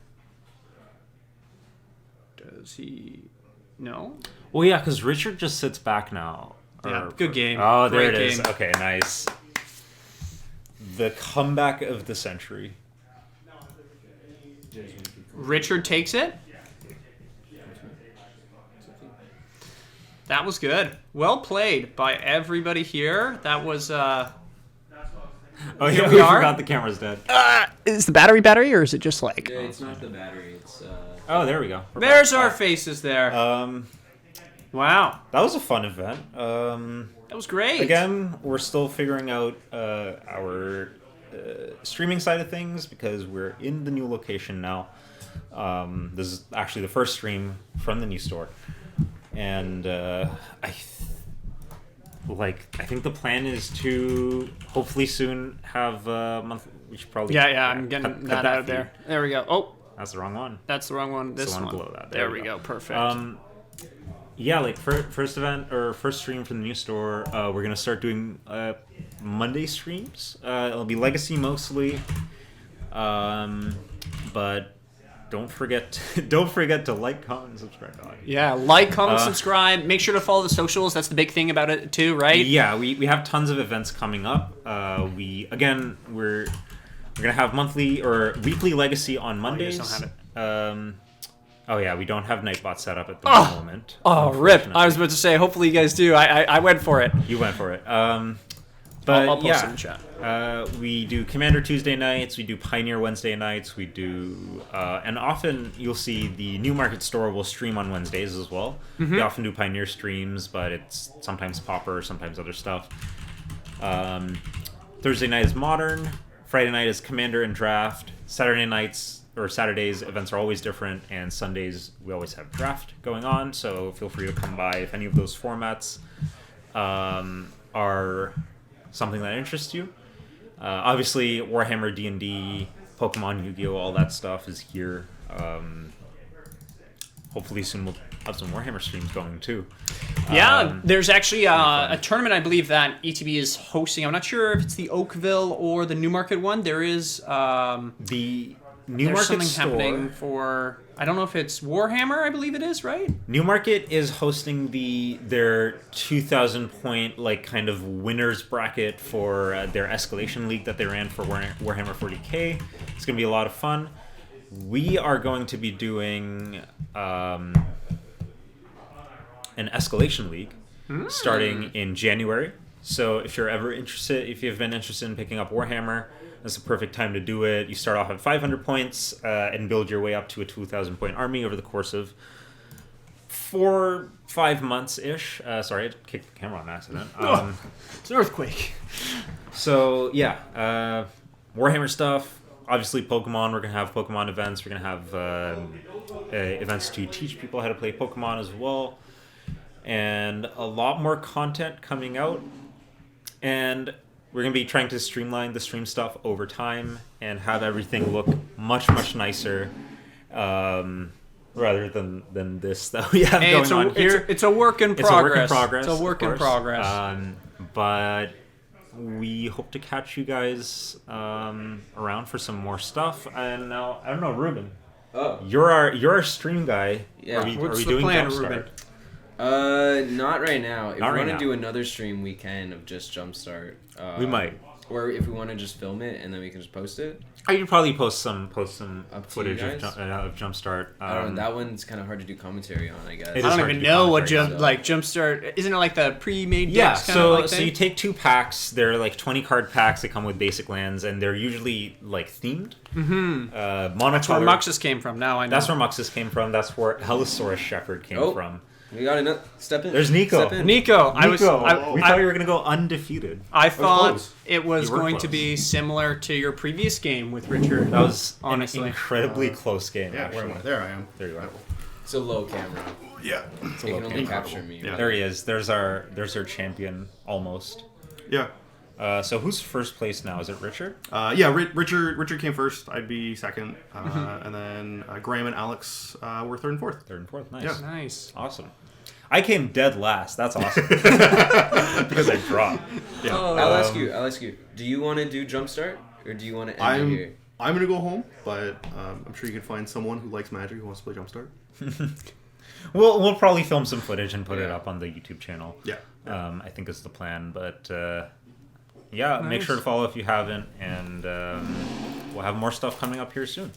Does he... No? Well, yeah, because Richard just sits back now. Yeah, good game. Oh, there Great it is. game. Okay, nice. The comeback of the century. Richard takes it. That was good. Well played by everybody here. That was... Oh, Here yeah, we we are. forgot the camera's dead. Is the battery or is it just like... It's not the battery. It's Oh, there we go. There's our faces there. Wow. That was a fun event. That was great. Again, we're still figuring out our streaming side of things because we're in the new location now. This is actually the first stream from the new store, and I think the plan is to hopefully soon have a month. We should probably I'm getting that out there. There we go. Oh, that's the wrong one. that's the wrong one. This It's the one. one below that. There we go. Perfect. First event or first stream from the new store, we're gonna start doing Monday streams. It'll be Legacy mostly, but don't forget to like, comment, and subscribe. Yeah, like, comment, subscribe. Make sure to follow the socials. That's the big thing about it too, right? Yeah, we have tons of events coming up. We're gonna have monthly or weekly Legacy on Mondays. You just don't have it. We don't have Nightbot set up at the moment. Oh, rip! I was about to say. Hopefully, you guys do. I went for it. You went for it. But I'll post it in the chat. We do Commander Tuesday nights. We do Pioneer Wednesday nights. We do, and often you'll see the New Market Store will stream on Wednesdays as well. Mm-hmm. We often do Pioneer streams, but it's sometimes Pauper, sometimes other stuff. Thursday night is Modern. Friday night is Commander and Draft. Saturdays events are always different, and Sundays we always have Draft going on. So feel free to come by if any of those formats are something that interests you. Obviously, Warhammer, D&D, Pokemon, Yu-Gi-Oh, all that stuff is here. Hopefully soon we'll have some Warhammer streams going too. There's actually a tournament I believe that ETB is hosting. I'm not sure if it's the Oakville or the Newmarket one. There is the Newmarket something store happening for, I don't know if it's Warhammer, I believe it is, right? Newmarket is hosting their 2,000 point kind of winners bracket for their escalation league that they ran for Warhammer 40k. It's going to be a lot of fun. We are going to be doing an escalation league starting in January. So if you're ever interested, if you've been interested in picking up Warhammer, that's the perfect time to do it. You start off at 500 points and build your way up to a 2,000 point army over the course of 4-5 months ish. Sorry, I kicked the camera on accident. It's an earthquake. So yeah, Warhammer stuff. Obviously, Pokemon. We're gonna have Pokemon events. We're gonna have events to teach people how to play Pokemon as well, and a lot more content coming out. And we're going to be trying to streamline the stream stuff over time and have everything look much, much nicer rather than this that we have going on here. It's a work in progress. It's a work in progress. But we hope to catch you guys around for some more stuff. And now, I don't know, Ruben. Oh. You're our stream guy. Yeah. What's the doing plan, Jumpstart? Ruben? Not right now. If Not we right want to now. do another stream, we can of just Jumpstart. We might. Or if we want to just film it and then we can just post it. I could probably post some Up to footage you of guys? Jumpstart. I don't know. That one's kind of hard to do commentary on, I guess. It is I don't hard even to do know what commentary, Jumpstart. Isn't it like the pre-made Yeah, decks kind of like so thing? you take 2 packs. They're like 20 card packs. They come with basic lands, and they're usually themed. Mm-hmm. That's where Muxus came from. Now I know. That's where Muxus came from. That's where Hellosaurus Shepherd came from. We got another step in. There's Nico. Step in. Nico. We thought you were gonna go undefeated. I thought close. it was You were going to close. be similar to your previous game with Richard. That was honestly an incredibly close game. Yeah, actually. where am I? There I am. There you are. It's a low camera. Yeah. It can only capture me. Yeah. There he is. There's our champion almost. Yeah. So who's first place now? Is it Richard? Richard came first. I'd be second. And then Graham and Alex were third and fourth. Third and fourth. Nice. Yeah. Nice. Awesome. I came dead last. That's awesome. Because I dropped. Yeah. I'll ask you. Do you want to do Jumpstart or do you want to end it here? I'm gonna go home, but I'm sure you can find someone who likes Magic who wants to play Jumpstart. We'll probably film some footage and put it up on the YouTube channel. Yeah. I think is the plan. But make Nice. sure to follow if you haven't, and we'll have more stuff coming up here soon.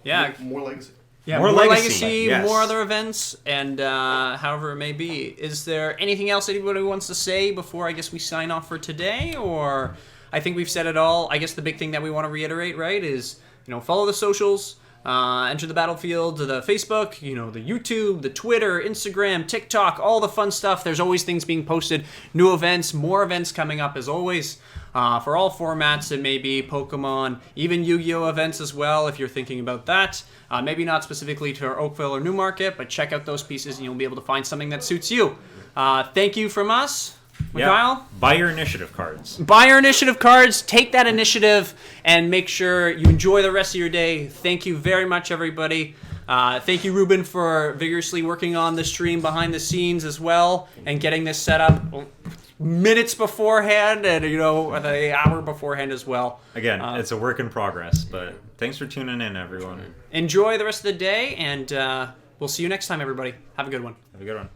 Yeah. More legacy. Yeah, More more Legacy, legacy, yes. more other events, and however it may be. Is there anything else anybody wants to say before I guess we sign off for today? Or I think we've said it all. I guess the big thing that we want to reiterate, right, is follow the socials, Enter the Battlefield, the Facebook, the YouTube, the Twitter, Instagram, TikTok, all the fun stuff. There's always things being posted, new events, more events coming up as always. For all formats, it may be Pokemon, even Yu-Gi-Oh! Events as well, if you're thinking about that. Maybe not specifically to our Oakville or Newmarket, but check out those pieces and you'll be able to find something that suits you. Thank you from us. Mikhail? Buy your initiative cards. Buy your initiative cards. Take that initiative and make sure you enjoy the rest of your day. Thank you very much, everybody. Thank you, Ruben, for vigorously working on the stream behind the scenes as well and getting this set up minutes beforehand and, the hour beforehand as well. Again, it's a work in progress, but thanks for tuning in, everyone. Enjoy the rest of the day, and we'll see you next time, everybody. Have a good one. Have a good one.